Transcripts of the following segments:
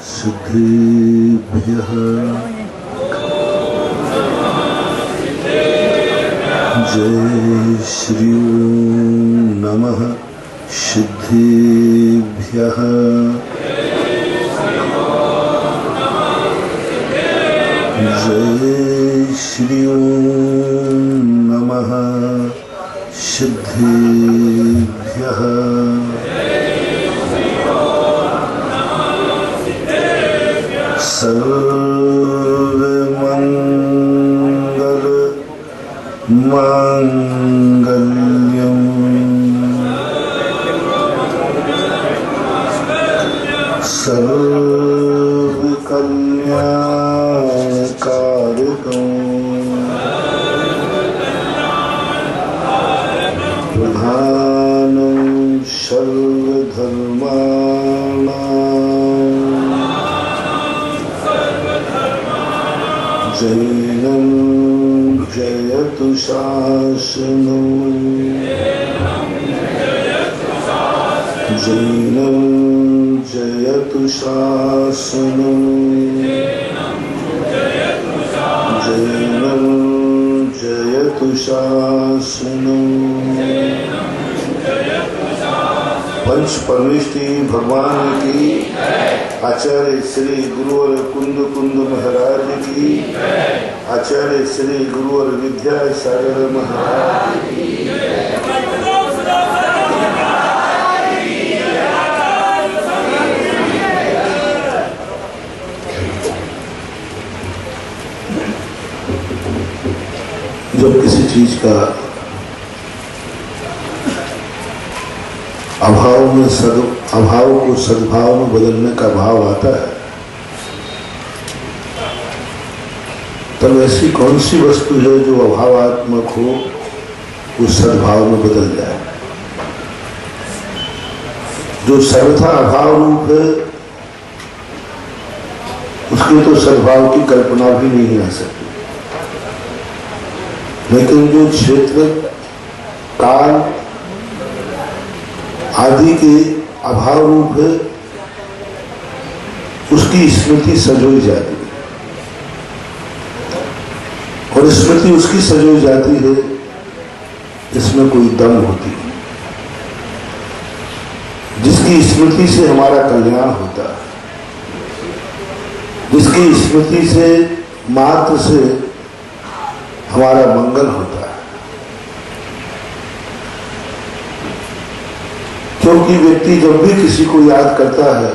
सिद्धेभ्यः जय श्री ओम नमः सिद्धेभ्यः जय श्री ओम नमः सिद्धेभ्यः सर्वमंगल मांगल्यम सर्वकल्याणकारकं प्रधानं सर्वधर्माणां जैनं जयतु शासनं जैनं जयतु शासनं जैनं जयतु शासनं। पंच परमेष्ठी भगवान की, आचार्य श्री गुरुवर कुंद कुंद महाराज की, आचार्य श्री गुरुवर विद्यासागर महाराज की। जब किसी चीज का अभाव को सद्भाव में बदलने का भाव आता है, तब ऐसी कौन सी वस्तु है जो अभावात्मक हो वो सद्भाव में बदल जाए। जो सर्वथा अभाव रूप है उसके तो सद्भाव की कल्पना भी नहीं आ सकती, लेकिन जो क्षेत्र काल आदि के अभाव रूप है उसकी स्मृति सजोई जाती है, और स्मृति उसकी सजोई जाती है जिसमें कोई दम होती है, जिसकी स्मृति से हमारा कल्याण होता है, जिसकी स्मृति से मात्र से हमारा मंगल होता है। क्योंकि व्यक्ति जब भी किसी को याद करता है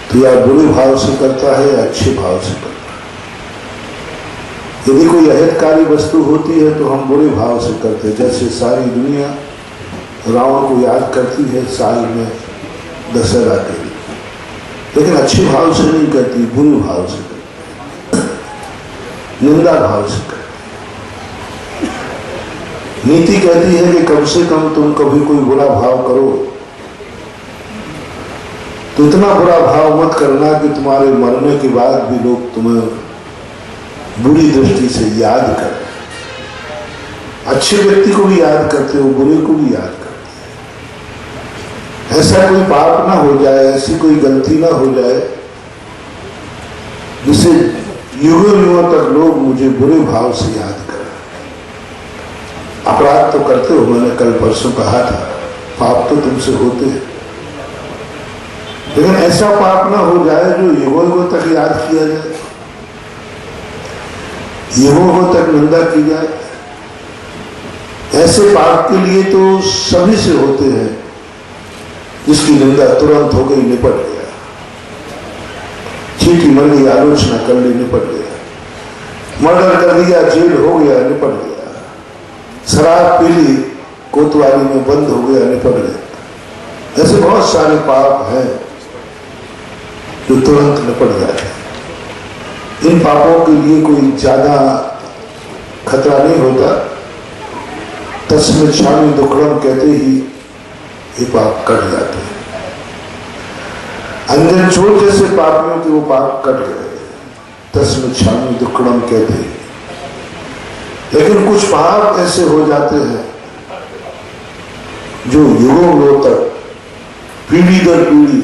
तो या बुरे भाव से करता है या अच्छे भाव से करता है। यदि कोई अहितकारी वस्तु होती है तो हम बुरे भाव से करते हैं, जैसे सारी दुनिया रावण को याद करती है साल में दशहरा के लिए, लेकिन अच्छे भाव से नहीं करती, बुरे भाव से करती, निंदा भाव से करती। नीति कहती है कि कम से कम तुम कभी कोई बुरा भाव करो तो इतना बुरा भाव मत करना कि तुम्हारे मरने के बाद भी लोग तुम्हें बुरी दृष्टि से याद करें। अच्छे व्यक्ति को भी याद करते हो, बुरे को भी याद करते हो। ऐसा कोई पाप ना हो जाए, ऐसी कोई गलती ना हो जाए जिसे युगों युगों तक लोग मुझे बुरे भाव से याद करें। अपराध तो करते हो, मैंने कल परसों कहा था, पाप तो तुमसे होते हैं, लेकिन ऐसा पाप ना हो जाए जो युगों युगों तक याद किया जाए, युगों युगों तक निंदा की जाए। ऐसे पाप के लिए तो सभी से होते हैं जिसकी निंदा तुरंत हो गई, निपट गया, चीटी मर गई, आलोचना कर ली, निपट गया, मर्डर कर दिया, जेल हो गया, निपट गया, शराब पी ली, कोतवाली में बंद हो गया, निपट गया। ऐसे बहुत सारे पाप हैं जो तुरंत निपट जाते हैं। इन पापों के लिए कोई ज्यादा खतरा नहीं होता। तस्में क्षामी दुक्कड़म कहते ही ये पाप कट जाते हैं। अंजन चोर जैसे पापियों के वो पाप कट गए, तस्में क्षामी दुक्कड़म कहते ही। लेकिन कुछ पाप ऐसे हो जाते हैं जो युगों तक, पीढ़ी दर पीढ़ी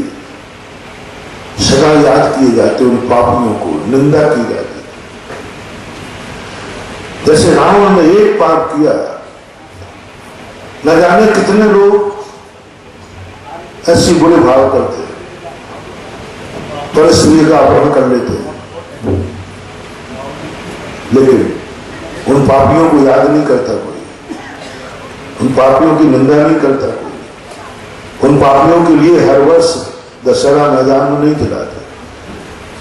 सदा याद किए जाते, उन पापियों को निंदा की जाती। जैसे रावण ने एक पाप किया, न जाने कितने लोग ऐसी बुरे भाव करते, पर स्त्री का अपहरण कर लेते, लेकिन उन पापियों को याद नहीं करता कोई, उन पापियों की निंदा नहीं करता कोई, उन पापियों के लिए हर वर्ष दशहरा मैदान में नहीं खिलाता।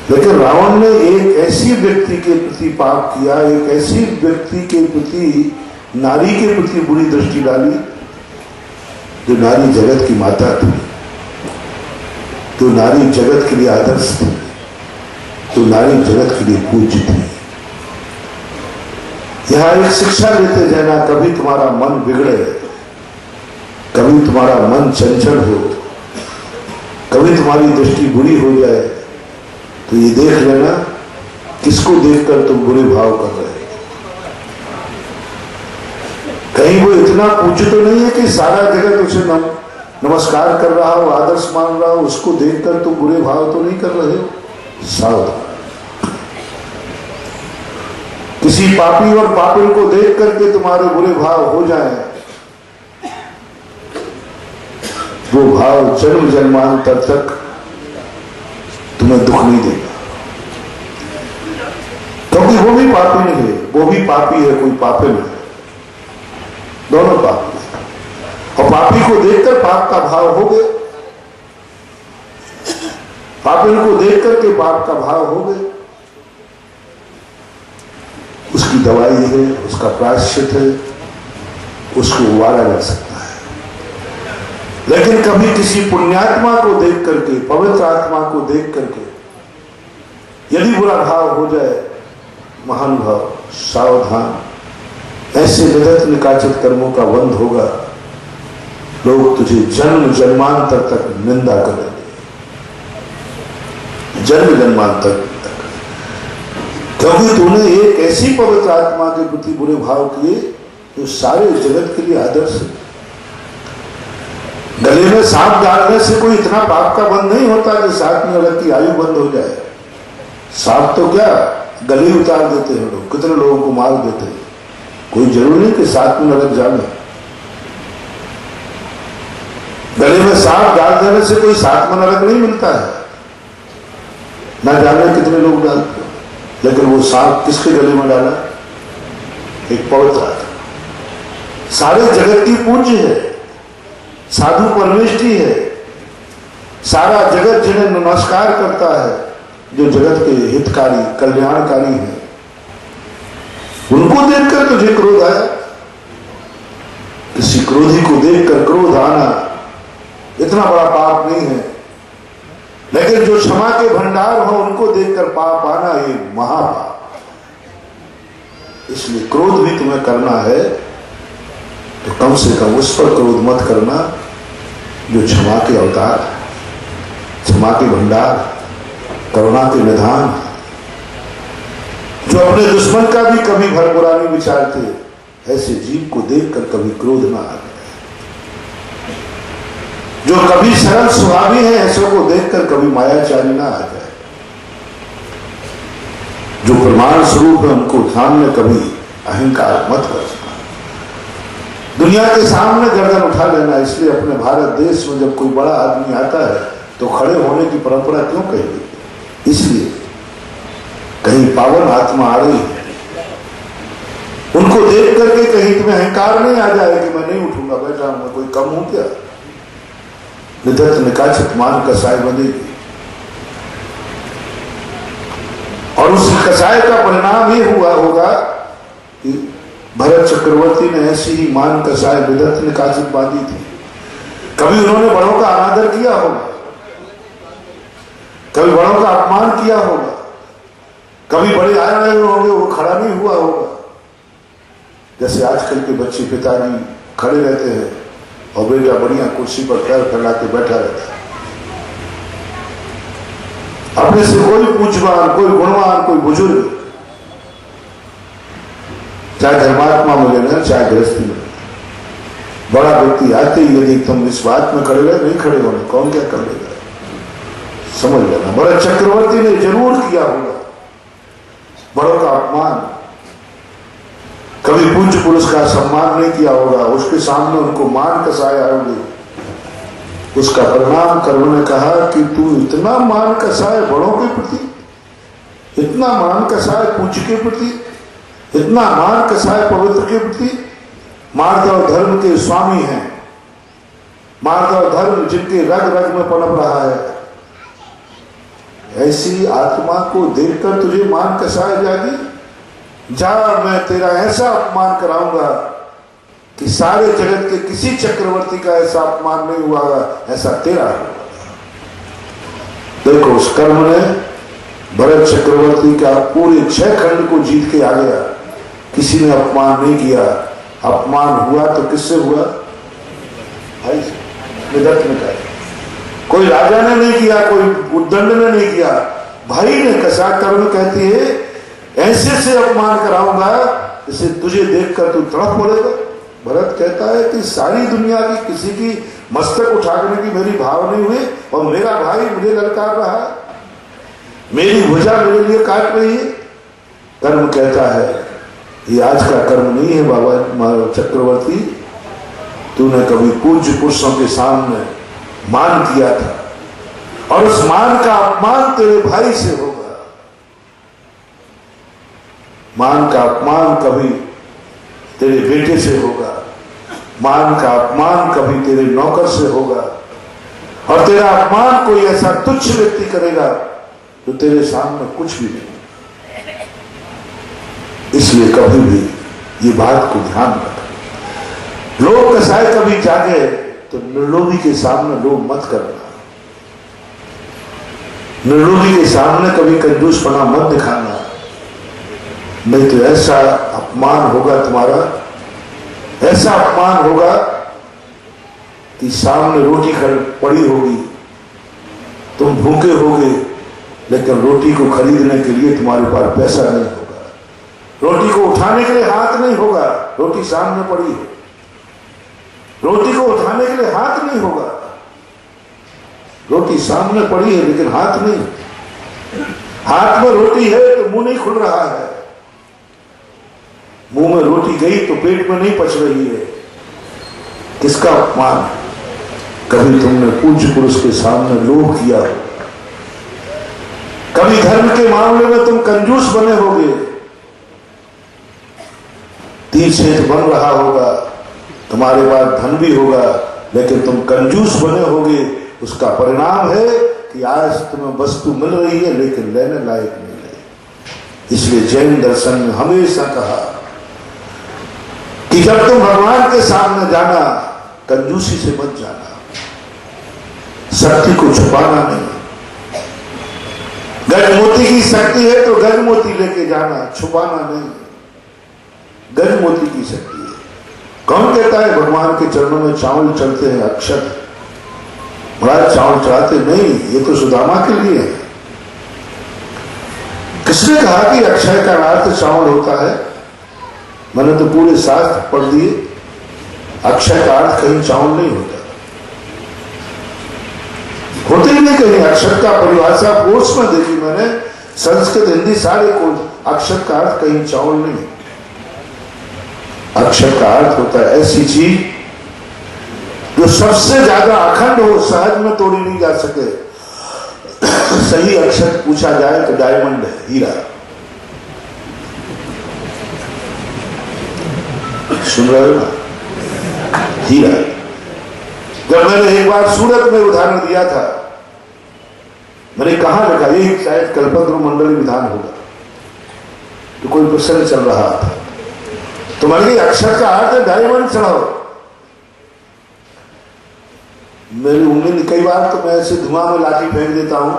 लेकिन रावण ने एक ऐसी व्यक्ति के प्रति पाप किया, एक ऐसी व्यक्ति के प्रति, नारी के प्रति बुरी दृष्टि डाली, जो नारी जगत की माता थी, जो नारी जगत के लिए आदर्श थी, जो नारी जगत के लिए पूज्य थी। यहां एक शिक्षा लेते जाना, कभी तुम्हारा मन बिगड़े, कभी तुम्हारा मन चंचल हो, कभी तुम्हारी दृष्टि बुरी हो जाए, तो ये देख लेना किसको देखकर तुम बुरे भाव कर रहे हो। कहीं वो इतना पूज्य तो नहीं है कि सारा जगत उसे नमस्कार कर रहा हो, आदर्श मान रहा हो, उसको देखकर तुम बुरे भाव तो नहीं कर रहे हो। सावधान। किसी पापी और पापिन को देख करके तुम्हारे बुरे भाव हो जाए, वो भाव जन्म जन्मांतर तक तुम्हें दुख नहीं देगा, क्योंकि वो भी पापी नहीं है, वो भी पापी है, कोई पापिन है, दोनों पापी है। और पापी को देखकर पाप का भाव हो गए, पापिन को देख करके पाप का भाव हो गए, उसकी दवाई है, उसका प्रायश्चित है, उसको उबारा जा सकता है। लेकिन कभी किसी पुण्यात्मा को देख करके, पवित्र आत्मा को देख करके यदि बुरा भाव हो जाए, महानुभाव सावधान, ऐसे विदत निकाचित कर्मों का बंध होगा, लोग तुझे जन्म जन्मांतर तक निंदा करेंगे, जन्म जन्मांतर तक, क्योंकि तूने एक ऐसी पवित्र आत्मा के प्रति बुरे भाव किए जो सारे जगत के लिए आदर्श है। गले में सांप डालने से कोई इतना पाप का बंध नहीं होता कि 7 नरक की आयु बंद हो जाए। सांप तो क्या गले उतार देते हैं लोग, कितने लोगों को मार देते हैं, कोई जरूर नहीं कि 7 नरक जाने। गले में सांप डाल देने से कोई 7 नरक नहीं मिलता है, ना जाने कितने लोग डालते हैं। लेकिन वो सांप किसके गले में डाला? एक पवित्र आत्मा, सारे जगत की पूज्य है, साधु परमेष्ठी है, सारा जगत जिन्हें नमस्कार करता है, जो जगत के हितकारी कल्याणकारी है, उनको देखकर तुझे क्रोध आया। किसी क्रोधी को देखकर क्रोध आना इतना बड़ा पाप नहीं है, लेकिन जो क्षमा के भंडार हो उनको देखकर पाप आना ये महापाप। इसलिए क्रोध भी तुम्हें करना है तो कम से कम उस पर क्रोध मत करना जो क्षमा के अवतार, क्षमा के भंडार, करुणा के निधान, जो अपने दुश्मन का भी कभी भर बुरा नहीं विचारते, ऐसे जीव को देखकर कभी क्रोध ना आ जाए। जो कभी सरल स्वभावी है, ऐसों को देखकर कभी मायाचारी ना आ जाए। जो प्रमाण स्वरूप है उनको सामने कभी अहंकार मत रखना, दुनिया के सामने गर्दन उठा लेना। इसलिए अपने भारत देश में जब कोई बड़ा आदमी आता है तो खड़े होने की परंपरा क्यों कही गई? इसलिए कहीं पावन आत्मा आ रही है, उनको देख करके कहीं तुम्हें अहंकार नहीं आ जाए कि मैं नहीं उठूंगा, बैठा हूं, कोई कम हूं क्या? निधत निकाचित मान कसाय बंधेगी, और उस कसाय का परिणाम ये हुआ होगा कि भरत चक्रवर्ती ने ऐसी ही मान कसाय विदत निकाचित बांधी थी। कभी उन्होंने बड़ों का अनादर किया होगा, कभी बड़ों का अपमान किया होगा, कभी बड़े आए रहे होंगे वो खड़ा नहीं हुआ होगा। जैसे आजकल के बच्चे पिताजी खड़े रहते हैं और बेटा बढ़िया कुर्सी पर पैर फैला के बैठा रहता है। अपने से कोई पूज्यवान, कोई गुणवान, कोई बुजुर्ग, चाहे धर्मात्मा में लेना चाहे गृहस्थी में, बड़ा व्यक्ति आते ही यदि तुम इस बात में खड़े रहे, नहीं खड़े होने, कौन क्या कर लेगा? समझ लेना, भरत चक्रवर्ती ने जरूर किया होगा बड़ों का अपमान, कभी पूज्य पुरुष का सम्मान नहीं किया होगा, उसके सामने उनको मान कसाया होगी। उसका परिणाम कर्म ने कहा कि तू इतना मान कसाए बड़ों के प्रति, इतना मान कसाए पूज्य के प्रति, इतना मान कसाए पवित्र के प्रति। मार्दव धर्म के स्वामी हैं, मार्दव धर्म जिनके रग रग में पनप रहा है, ऐसी आत्मा को देखकर तुझे मान कसाए जाएगी? जा, मैं तेरा ऐसा अपमान कराऊंगा कि सारे जगत के किसी चक्रवर्ती का ऐसा अपमान नहीं हुआ, ऐसा तेरा होगा। देखो, उस कर्म ने भरत चक्रवर्ती का पूरे 6 खंड को जीत के आ गया, किसी ने अपमान नहीं किया। अपमान हुआ तो किससे हुआ? भाई विदर्थ में कहा, कोई राजा ने नहीं किया, कोई उद्दंड ने नहीं किया, भाई ने कसा। कर्म कहती है ऐसे से अपमान कराऊंगा जिसे तुझे देखकर तू तड़प पड़ेगा। भरत कहता है कि सारी दुनिया की किसी की मस्तक उठाने की मेरी भाव नहीं हुई और मेरा भाई मुझे ललकार रहा है, मेरी भुजा मेरे लिए काट रही है। कर्म कहता है ये आज का कर्म नहीं है बाबा चक्रवर्ती, तूने कभी पूज्य पुरुषों के सामने मान किया था और उस मान का अपमान तेरे भाई से होगा। मान का अपमान कभी तेरे बेटे से होगा, मान का अपमान कभी तेरे नौकर से होगा, और तेरा अपमान कोई ऐसा तुच्छ व्यक्ति करेगा जो तेरे सामने कुछ भी नहीं। इसलिए कभी भी ये बात को ध्यान रखना, लोग कसाए कभी जागे तो निर्लोभी के सामने लोभ मत करना, निर्लोभी के सामने कभी कंजूसपना मत दिखाना, नहीं तो ऐसा अपमान होगा तुम्हारा, ऐसा अपमान होगा कि सामने रोटी पड़ी होगी, तुम भूखे होगे, लेकिन रोटी को खरीदने के लिए तुम्हारे पास पैसा नहीं होगा, रोटी को उठाने के लिए हाथ नहीं होगा, रोटी सामने पड़ी है, रोटी को उठाने के लिए हाथ नहीं होगा, रोटी सामने पड़ी है लेकिन हाथ नहीं, हाथ में रोटी है तो मुंह नहीं खुल रहा है, मुंह में रोटी गई तो पेट में नहीं पच रही है। किसका अपमान? कभी तुमने पूज्य पुरुष के सामने लोभ किया हो, कभी धर्म के मामले में तुम कंजूस बने होगे, तीर्थ बन रहा होगा, तुम्हारे पास धन भी होगा, लेकिन तुम कंजूस बने होगे। उसका परिणाम है कि आज तुम्हें वस्तु मिल रही है लेकिन लेने लायक नहीं है। इसलिए जैन दर्शन ने हमेशा कहा कि जब तुम भगवान के सामने जाना, कंजूसी से मत जाना, शक्ति को छुपाना नहीं। गजमोती की शक्ति है तो गजमोती लेके जाना, छुपाना नहीं। गजमोती की शक्ति है। कौन कहता है भगवान के चरणों में चावल चढ़ते हैं अक्षत? महाराज चावल चढ़ाते नहीं, ये तो सुदामा के लिए है। किसने कहा कि अक्षय का अर्थ चावल होता है? मैंने तो पूरे शास्त्र पढ़ दिए, अक्षय का अर्थ कहीं चावल नहीं होता, होते ही नहीं कहीं। अक्षर का परिभाषा कोर्स में देखी मैंने, संस्कृत हिंदी सारे कोर्स, अक्षर का अर्थ कहीं चावल नहीं। अक्षर का अर्थ होता है ऐसी चीज जो सबसे ज्यादा अखंड हो, सहज में तोड़ी नहीं जा सके। सही अक्षर पूछा जाए तो डायमंड है, हीरा। सुन रहे हो ना? हीरा। जब मैंने एक बार सूरत में उदाहरण दिया था, मैंने कहा लिखा, यही शायद कल्पद्रु मंडली विधान होगा, तो कोई प्रश्न चल रहा था, तो मैंने अक्षर का अर्थ है डायमंड चढ़ाओ। मेरी उम्मीद कई बार तो मैं ऐसे धुआं में लाठी फेंक देता हूं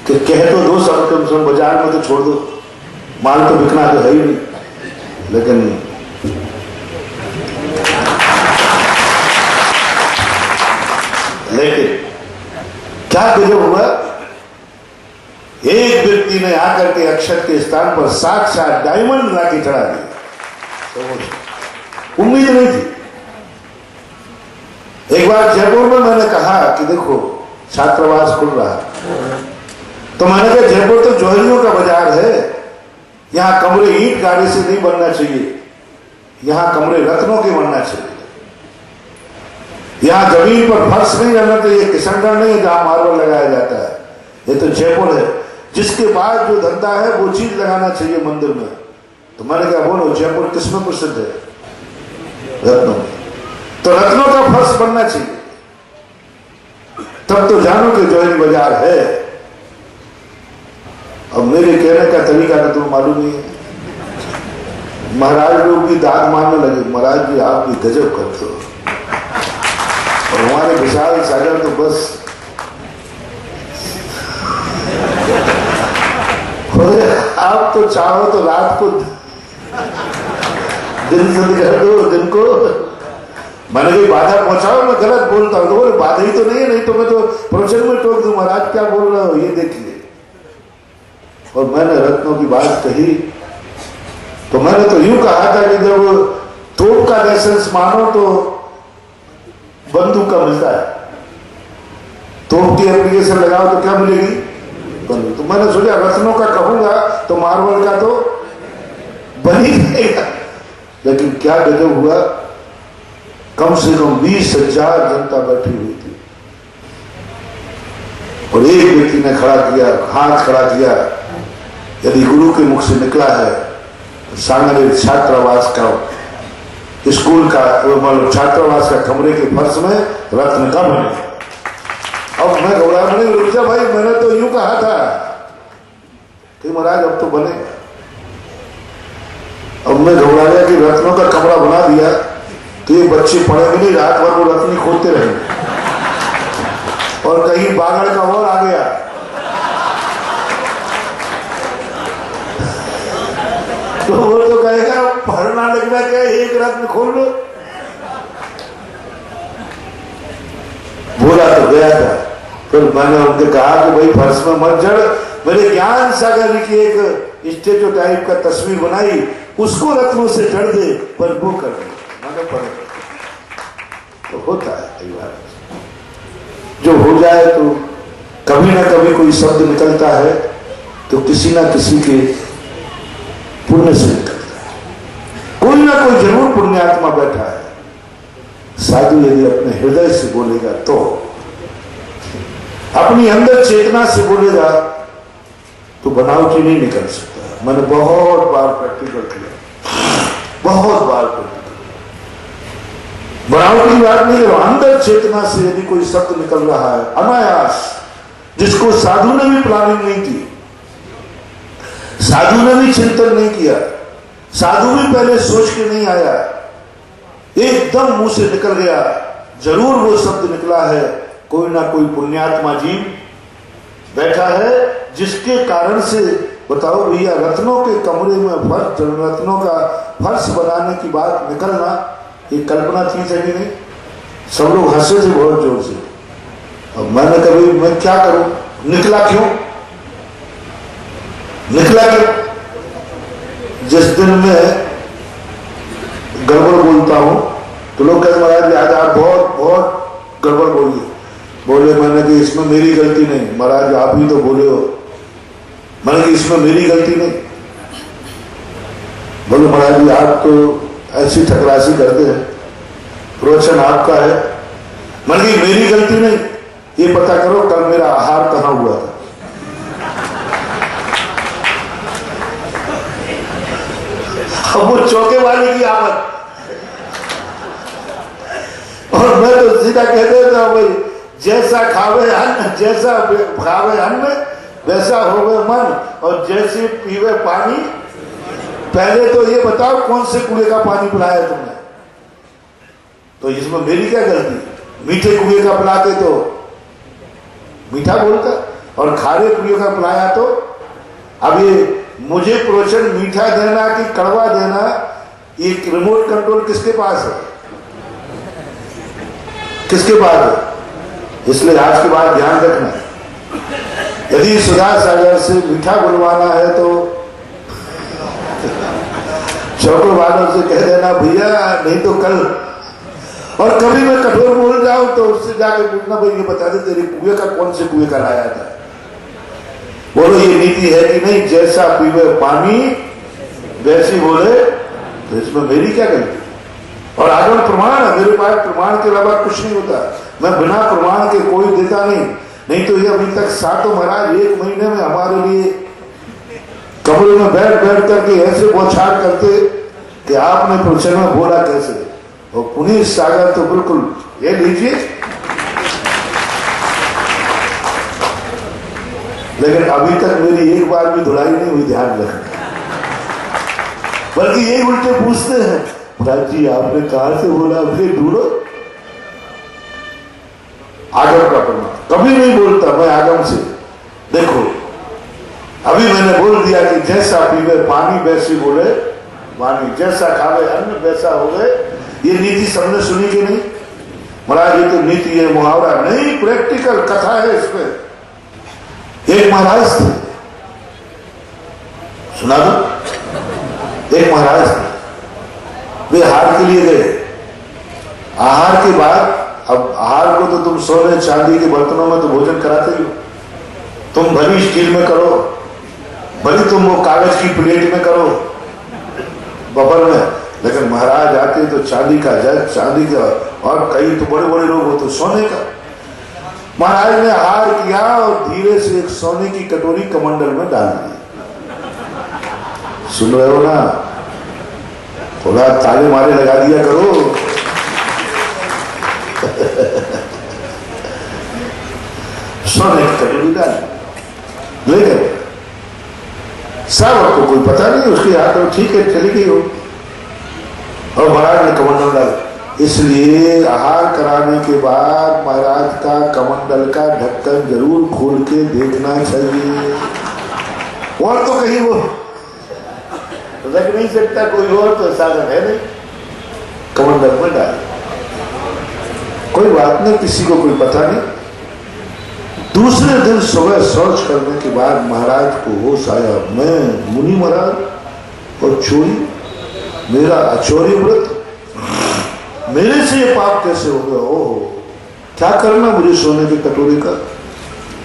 कि कह तो दो सब कम से कम, बाजार में तो छोड़ दो, माल तो बिकना तो है ही नहीं। लेकिन क्या गजब हुआ, एक व्यक्ति ने आकर के अक्षर के स्थान पर साक्षात डायमंड लाके चढ़ा दिया। उम्मीद नहीं थी। एक बार जयपुर में मैंने कहा कि देखो छात्रावास खुल रहा है, तो मैंने कहा जयपुर तो जौहरियों का बाजार है, यहां कमरे ईंट गाड़ी से नहीं बनना चाहिए, यहां कमरे रत्नों के बनना चाहिए। यहां जमीन पर फर्श नहीं रहना चाहिए, किशनगढ़ नहीं जहां मार्बल लगाया जाता है, ये तो जयपुर है। जिसके बाद जो धंधा है वो चीज लगाना चाहिए मंदिर में। तो मैंने कहा बोलो जयपुर किसमें प्रसिद्ध है? रत्नों में। तो रत्नों का फर्श बनना चाहिए, तब तो जानो कि जौहरी बाजार है। अब मेरे कहने का तरीका तो तुम्हें मालूम नहीं है। महाराज लोग भी दाद मारने लगे, महाराज जी आप भी गजब करते हो, और हमारे विशाल सागर तो बस आप तो चाहो तो रात को दिन से कर दो, दिन को मैंने कोई बाधा पहुंचाओ, मैं गलत बोलता हूं तो बाधा ही तो नहीं है, नहीं तो मैं तो प्रवचन में टोक दूं महाराज क्या बोल रहे हो ये देखिए। और मैंने रत्नों की बात कही तो मैंने तो यूं कहा था कि जब तोप का लाइसेंस मानो तो बंदूक का मिलता है, तोप की एप्लीकेशन लगाओ तो क्या मिलेगी? बंदूक। तो मैंने सोचा रत्नों का कहूंगा तो मार्बल का तो बन ही जाएगा। लेकिन क्या गजब हुआ, कम से कम 20,000 जनता बैठी हुई थी और एक व्यक्ति ने खड़ा किया, हाथ खड़ा किया, यदि गुरु के मुख से निकला है सांगनेर छात्रावास का स्कूल का मतलब छात्रावास का कमरे के फर्श में रत्न का बने। अब मैं घबरा नहीं, रुक जा भाई, मैंने तो यूं कहा था कि महाराज अब तो बने। अब मैं घबरा गया कि रत्नों का कमरा बना दिया तो ये बच्चे पढ़े भी नहीं, रात भर वो रत्नी खोदते रहे और कहीं बागड़ का और आ गया तो वो तो कहेगा पढ़ना लिखना क्या, एक रत्न खोल लो। बोला तो गया था, फिर मैंने उनसे कहा कि भाई फर्श में मत जड़, मेरे ज्ञान सागर की एक स्टेचू टाइप का तस्वीर बनाई, उसको रत्नों से जड़ दे, पर वो कर दे, मैंने पढ़े। तो होता है कई बार, जो हो जाए तो कभी ना कभी कोई शब्द निकलता है तो किसी ना किसी के पुण्य से निकलता है, कोई ना कोई जरूर पुण्यात्मा बैठा है। साधु यदि अपने हृदय से बोलेगा तो, अपनी अंदर चेतना से बोलेगा तो बनावटी नहीं निकल सकता। मैंने बहुत बार प्रैक्टिकल किया, बहुत बार प्रैक्टिकल, बनावटी बात नहीं है, अंदर चेतना से यदि कोई शब्द निकल रहा है अनायास, जिसको साधु ने भी प्लानिंग नहीं की, साधु ने भी चिंतन नहीं किया, साधु भी पहले सोच के नहीं आया, एकदम मुंह से निकल गया, जरूर वो शब्द निकला है। कोई ना कोई पुण्यात्मा जीव बैठा है जिसके कारण से, बताओ भैया, रत्नों के कमरे में फर्श, रत्नों का फर्श बनाने की बात निकलना ये कल्पना थी कि नहीं? सब लोग हंसे थे बहुत जोर से। अब मैंने कभी मैं क्या करूं, निकला क्यों, निकला क्यों? जिस दिन मैं गड़बड़ बोलता हूं तो लोग कहते महाराज आज आप बहुत बहुत गड़बड़ बोलिए। बोले मैंने कि इसमें मेरी गलती नहीं, महाराज आप ही तो बोले हो। मैंने कि इसमें मेरी गलती नहीं। बोले महाराज जी आप तो ऐसी ठकरासी करते हैं, प्रवचन आपका है। मैंने कि मेरी गलती नहीं, ये पता करो कल मेरा आहार कहां हुआ था। अब वो चौके वाले की आमद, और मैं तो सीधा कह देता भाई, जैसा खावे अन्न, जैसा खावे अन्न वैसा होवे मन, और जैसे पीवे पानी। पहले तो ये बताओ कौन से कुएं का पानी पिलाया तुमने? तो इसमें मेरी क्या गलती? मीठे कुएं का पिलाते तो मीठा बोलता, और खारे कुएं का पिलाया तो। अब ये मुझे प्रवचन मीठा देना कि कड़वा देना, ये रिमोट कंट्रोल किसके पास है? किसके पास है? इसलिए आज के बाद ध्यान रखना, यदि सुधा सागर से मीठा बुलवाना है तो चौकों वालों से कह देना भैया, नहीं तो कल। और कभी मैं कठोर बोल जाऊं तो उससे जाके पूछना भाई ये बता दे तेरे कुएं का कौन से कुएं का लाया था। बोलो ये नीति है कि नहीं? जैसा पीवे पानी वैसी बोले, तो इसमें मेरी क्या गलती? और आगम प्रमाण है, मेरे पास प्रमाण के अलावा कुछ नहीं होता। मैं बिना प्रमाण के कोई देता नहीं तो ये अभी तक सातों महाराज 1 महीने में हमारे लिए कमरे में बैठ करके ऐसे बौछार करते कि आपने प्रवचन में बोला कैसे। और पुनीत सागर तो बिल्कुल ये लीजिए, लेकिन अभी तक मेरी एक बार भी धुलाई नहीं हुई, ध्यान रखना। बल्कि ये उल्टे पूछते हैं, महाराज जी आपने कहा से बोला, फिर ढूंढो। आगम का प्रमाण कभी नहीं बोलता मैं आगम से। देखो अभी मैंने बोल दिया कि जैसा पीवे पानी वैसी बोले वाणी, जैसा खावे अन्न वैसा हो गए। ये नीति सबने सुनी कि नहीं? महाराज ये तो नीति है, मुहावरा नहीं, प्रैक्टिकल कथा है इसमें। एक महाराज थे, सुना दो। एक महाराज थे, वे आहार के लिए गए। आहार के बाद, अब आहार को तो तुम सोने चांदी के बर्तनों में तो भोजन कराते ही हो, तुम भली स्टील में करो, भली तुम वो कागज की प्लेट में करो, बबल में, लेकिन महाराज आते तो चांदी का जग, चांदी का, और कई तो बड़े बड़े लोग हो तो सोने का। महाराज ने आहार किया और धीरे से एक सोने की कटोरी कमंडल में डाल दी। सुन रहे हो ना? थोड़ा ताले मारे लगा दिया करो। सोने की कटोरी डाल ले गए। साहब को कोई पता नहीं, उसके हाथ में ठीक है चली गई हो। और महाराज ने कमंडल डाला। इसलिए आहार कराने के बाद महाराज का कमंडल का ढक्कन जरूर खोल के देखना चाहिए। और तो कहीं वो रख नहीं सकता, कोई और तो साधन है नहीं। कमंडल में डाल, कोई बात नहीं, किसी को कोई पता नहीं। दूसरे दिन सुबह शौच करने के बाद महाराज को होश आया, मैं मुनि महाराज और चोरी, मेरा अचौरी व्रत, मेरे से ये पाप कैसे हो गया? ओहो, क्या करना मुझे सोने के कटोरे का?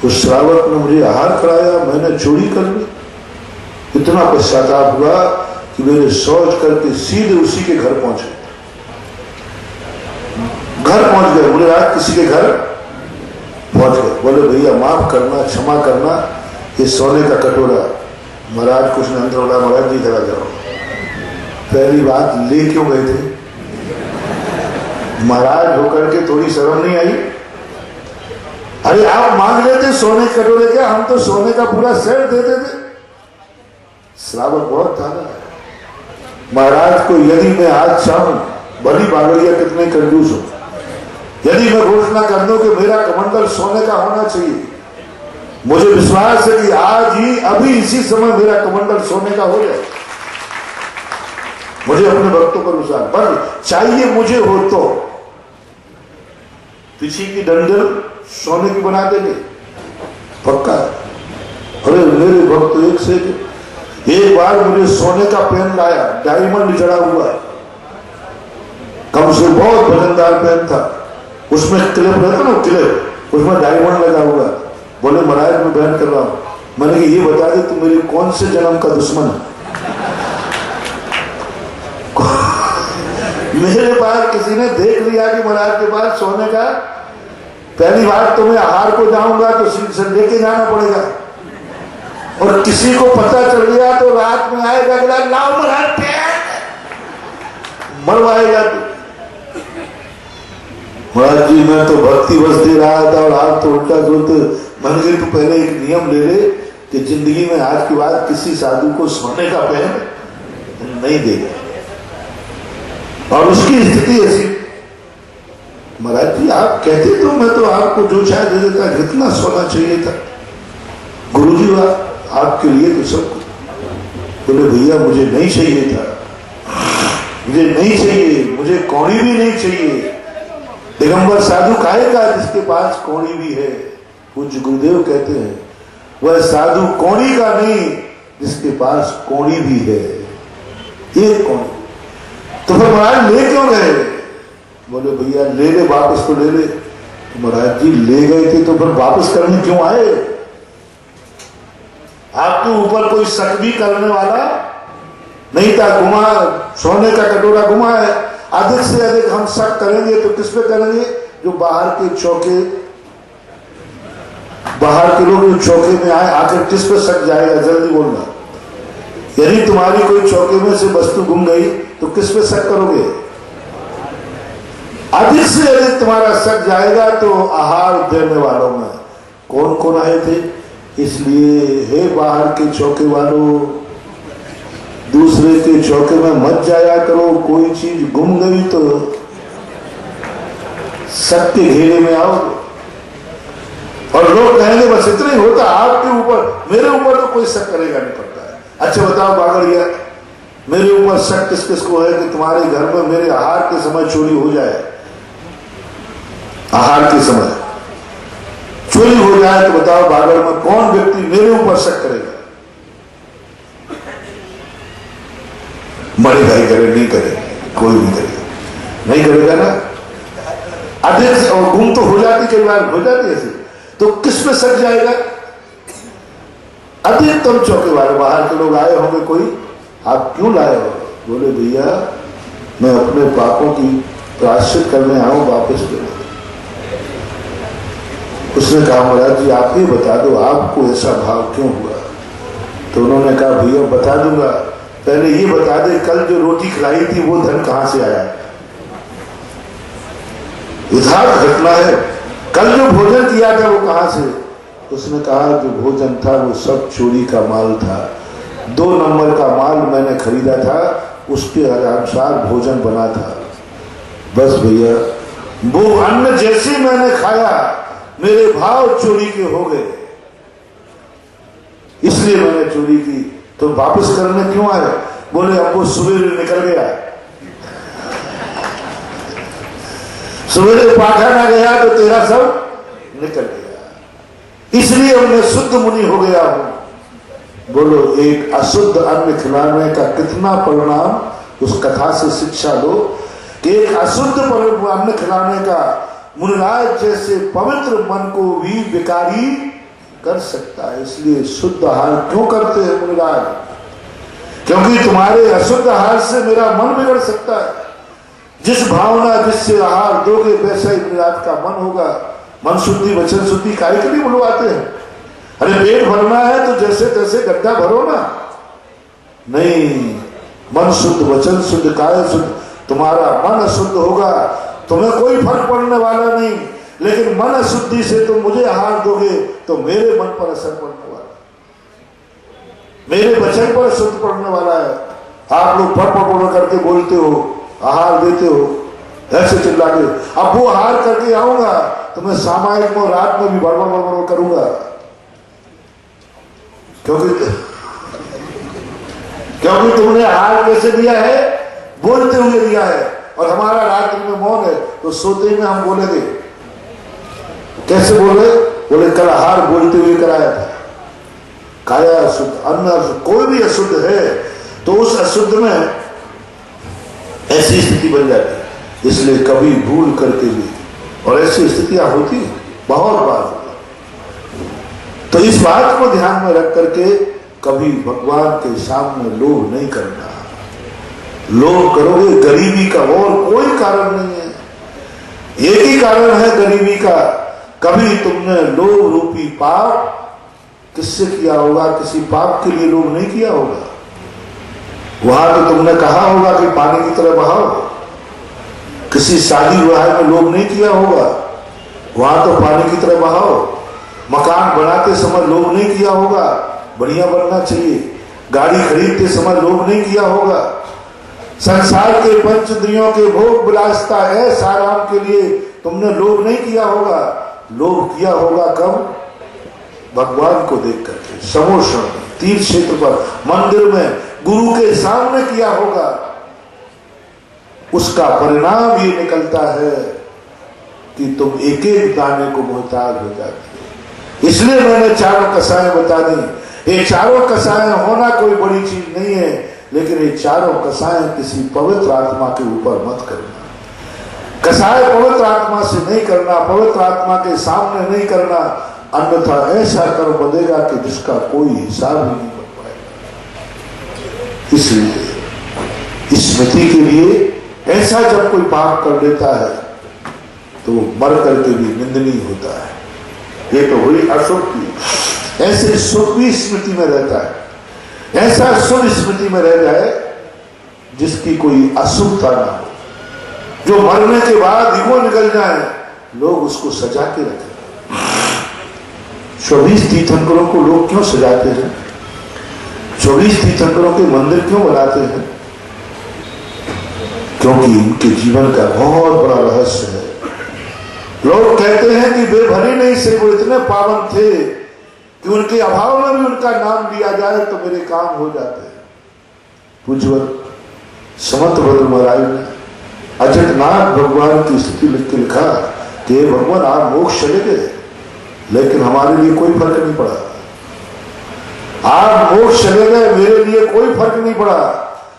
उस श्रावक ने मुझे आहार कराया, मैंने चोरी कर ली। इतना पश्चाताप हुआ कि मेरे शौच करके सीधे उसी के घर पहुंच गए। घर पहुंच गए, बोले आज किसी के घर पहुंच गए। बोले भैया माफ करना, क्षमा करना, ये सोने का कटोरा। महाराज कुछ नहीं, अंदर बोला महाराज जी जरा जाओ। पहली बात, ले क्यों गए थे? महाराज होकर के थोड़ी शर्म नहीं आई? अरे आप मांग लेते सोने के कटोरे के, हम तो सोने का पूरा सेट देते थे। श्रावक बहुत था ना। महाराज को यदि मैं आज चाहूं, बड़ी बागड़िया कितने कंजूस हो, यदि मैं घोषणा कर दूं कि मेरा कमंडल सोने का होना चाहिए, मुझे विश्वास है कि आज ही अभी इसी समय मेरा कमंडल सोने का हो जाए। मुझे अपने भक्तों पर विश्वास, पर चाहिए मुझे हो तो किसी की डंडल सोने की बना देंगे, पक्का। अरे मेरे भक्त एक से एक बार मुझे सोने का पेन लाया, डायमंड जड़ा हुआ, कम से बहुत वजनदार पेन था, उसमें क्लिप रहता ना, क्लिप, उसमें डायमंड लगा हुआ। बोले महाराज मैं बहन कर रहा हूं। मैंने कि ये बता दे तू मेरे कौन से जन्म का दुश्मन है? मेरे पास किसी ने देख लिया कि महाराज के पास सोने का, पहली बार तो मैं आहार को जाऊंगा तो से लेके जाना पड़ेगा, और किसी को पता चल गया तो रात में आएगा, लाओ महाराज मरवाएगा। महाराज जी मैं तो भक्ति बस दे रहा था और आप तो उल्टा बोलते। मैंने तो पहले एक नियम ले ले कि जिंदगी में आज के बाद किसी साधु को सोने का पेन नहीं देगा। और उसकी स्थिति ऐसी, महाराज जी आप कहते तो मैं तो आपको जो चाहे दे देता, जितना सोना चाहिए था। गुरु जी आपके लिए तो सब कुछ। बोले भैया मुझे नहीं चाहिए था, मुझे नहीं चाहिए, मुझे कौड़ी भी नहीं चाहिए। दिगंबर साधु खाएगा जिसके पास कौड़ी भी है। पूज्य गुरुदेव कहते हैं वह साधु कौड़ी का नहीं जिसके पास कौड़ी भी है। ये कौड़ी तो फिर महाराज ले क्यों गए? बोले भैया ले ले, वापस तो ले ले। तो महाराज जी ले गए थे तो फिर वापस करने क्यों आए? आपके ऊपर कोई शक भी करने वाला नहीं था। गुमा, सोने का कटोरा गुमा है। अधिक से अधिक हम शक करेंगे तो किस पे करेंगे? जो बाहर के चौके, बाहर के लोग जो चौके में आए, आखिर किस पे शक जाएगा? जल्दी बोलना। यदि तुम्हारी कोई चौके में से वस्तु गुम गई तो किस पे शक करोगे? अधिक से अधिक तुम्हारा शक जाएगा तो आहार देने वालों में। कौन कौन आए थे? इसलिए हे बाहर के चौके वालों, दूसरे के चौके में मत जाया करो। कोई चीज गुम गई तो शक के घेरे में आओ और लोग कहेंगे बस इतना ही होता आपके ऊपर, मेरे ऊपर तो कोई शक करेगा नहीं पड़ता है। अच्छा बताओ बागड़िया, मेरे ऊपर शक किस किस को है कि तुम्हारे घर में मेरे आहार के समय चोरी हो जाए? आहार के समय चोरी हो जाए तो बताओ बागड़ में कौन व्यक्ति मेरे ऊपर शक करेगा? बड़े भाई करे, नहीं करेगा, कोई नहीं करेगा, नहीं करेगा ना। अधिक से और गुम तो हो जाती, कई बार हो जाती ऐसे, तो किस पे शक जाएगा? अधिकतम चौके वाले बाहर के लोग आए होंगे, कोई आप क्यों लाए हो? बोले भैया मैं अपने पापों की प्रायश्चित करने आऊं वापस के। उसने कहा महाराज जी आप ही बता दो आपको ऐसा भाव क्यों हुआ? तो उन्होंने कहा भैया बता दूंगा, पहले ये बता दे कल जो रोटी खिलाई थी वो धन कहां से आया? यथार्थ घटना है, कल जो भोजन किया था वो कहां से? उसने कहा जो भोजन था वो सब चोरी का माल था, 2 नंबर का माल मैंने खरीदा था, उसके अनुसार भोजन बना था। बस भैया वो अन्न जैसे मैंने खाया मेरे भाव चोरी के हो गए, इसलिए मैंने चोरी की। तो वापस करने क्यों आए? बोले अब वो सवेरे निकल गया, सवेरे पाठा ना गया तो तेरा सब निकल गया, इसलिए मैं शुद्ध मुनि हो गया हूं। बोलो एक अशुद्ध अन्न खिलाने का कितना परिणाम? उस कथा से शिक्षा लो कि एक अशुद्ध अन्न खिलाने का मुनिराज जैसे पवित्र मन को भी विकारी कर सकता है। इसलिए शुद्ध आहार क्यों करते हैं मुनिराज? क्योंकि तुम्हारे अशुद्ध आहार से मेरा मन बिगड़ सकता है। जिस भावना जिससे आहार दोगे वैसा ही मुनिराज का मन होगा। मन शुद्धि वचन शुद्धि काहे के लिए बुलवाते हैं? अरे पेट भरना है तो जैसे तैसे गड्ढा भरो ना। नहीं, मन शुद्ध वचन शुद्ध काय शुद्ध। तुम्हारा मन अशुद्ध होगा तुम्हें कोई फर्क पड़ने वाला नहीं, लेकिन मन अशुद्धि से तुम मुझे आहार दोगे तो मेरे मन पर असर पड़ने वाला, मेरे वचन पर असर पड़ने वाला है। आप लोग फट करके बोलते हो, आहार देते हो, ऐसे चिल्ला के। अब वो आहार करके आऊंगा तो मैं सामायिक में रात में भी बड़बड़ करूंगा, क्योंकि तुमने आहार कैसे दिया है? बोलते हुए दिया है। और हमारा रात्रि में मौन है तो सोते में हम बोलेंगे। कैसे बोले? बोले कल आहार बोलते हुए कराया था। काया अशुद्ध, अन्न अशुद्ध, कोई भी अशुद्ध है तो उस अशुद्ध में ऐसी स्थिति बन जाती है। इसलिए कभी भूल करके भी, और ऐसी स्थितियां होती हैं बहुत बार, तो इस बात को ध्यान में रख करके कभी भगवान के सामने लोभ नहीं करना। लोभ करोगे गरीबी का, और कोई कारण नहीं है, एक ही कारण है गरीबी का। कभी तुमने लोभ रूपी पाप किससे किया होगा? किसी पाप के लिए लोभ नहीं किया होगा। वहां तो तुमने कहा होगा कि पानी की तरह बहाओ। किसी शादी विवाह में लोभ नहीं किया होगा, वहां तो पानी की तरह बहाओ। मकान बनाते समय लोभ नहीं किया होगा, बढ़िया बनना चाहिए। गाड़ी खरीदते समय लोभ नहीं किया होगा। संसार के पंचेंद्रियों के भोग विलासता ऐश आराम के लिए तुमने लोभ नहीं किया होगा। लोभ किया होगा कब? भगवान को देख करके, समोषण तीर्थ क्षेत्र पर, मंदिर में, गुरु के सामने किया होगा। उसका परिणाम ये निकलता है कि तुम एक एक दाने को मोहताज हो जाते हो। इसलिए मैंने चारों कसाएं बता दी। ये चारों कसाएं होना कोई बड़ी चीज नहीं है, लेकिन ये चारों कसाएं किसी पवित्र आत्मा के ऊपर मत करना। कसाय पवित्र आत्मा से नहीं करना, पवित्र आत्मा के सामने नहीं करना। अन्यथा ऐसा कर्म बनेगा कि जिसका कोई हिसाब ही नहीं बन पाएगा। इसलिए स्मृति के लिए ऐसा जब कोई पाप कर लेता है तो वो मर करके भी निंदनीय होता है। ये तो हुई अशुभ की, ऐसे सुख भी स्मृति में रहता है, ऐसा शुभ स्मृति में रह जाए जिसकी कोई अशुभता ना हो, जो मरने के बाद ईगो निकल जाए, लोग उसको सजा के रखें। 24 तीर्थंकरों को लोग क्यों सजाते हैं? 24 तीर्थंकरों के मंदिर क्यों बनाते हैं? क्योंकि उनके जीवन का बहुत बड़ा रहस्य है। लोग कहते हैं कि बेभरी नहीं से वो इतने पावन थे कि उनके अभाव में भी उनका नाम लिया जाए तो मेरे काम हो जाते हैं। पूज्यवर समर्थ भद्र महाराज ने अजटनाथ भगवान की स्थिति लिख के लिखा कि भगवान आप मोक्ष चले गए लेकिन हमारे लिए कोई फर्क नहीं पड़ा। आप मोक्ष चले गए, मेरे लिए कोई फर्क नहीं पड़ा,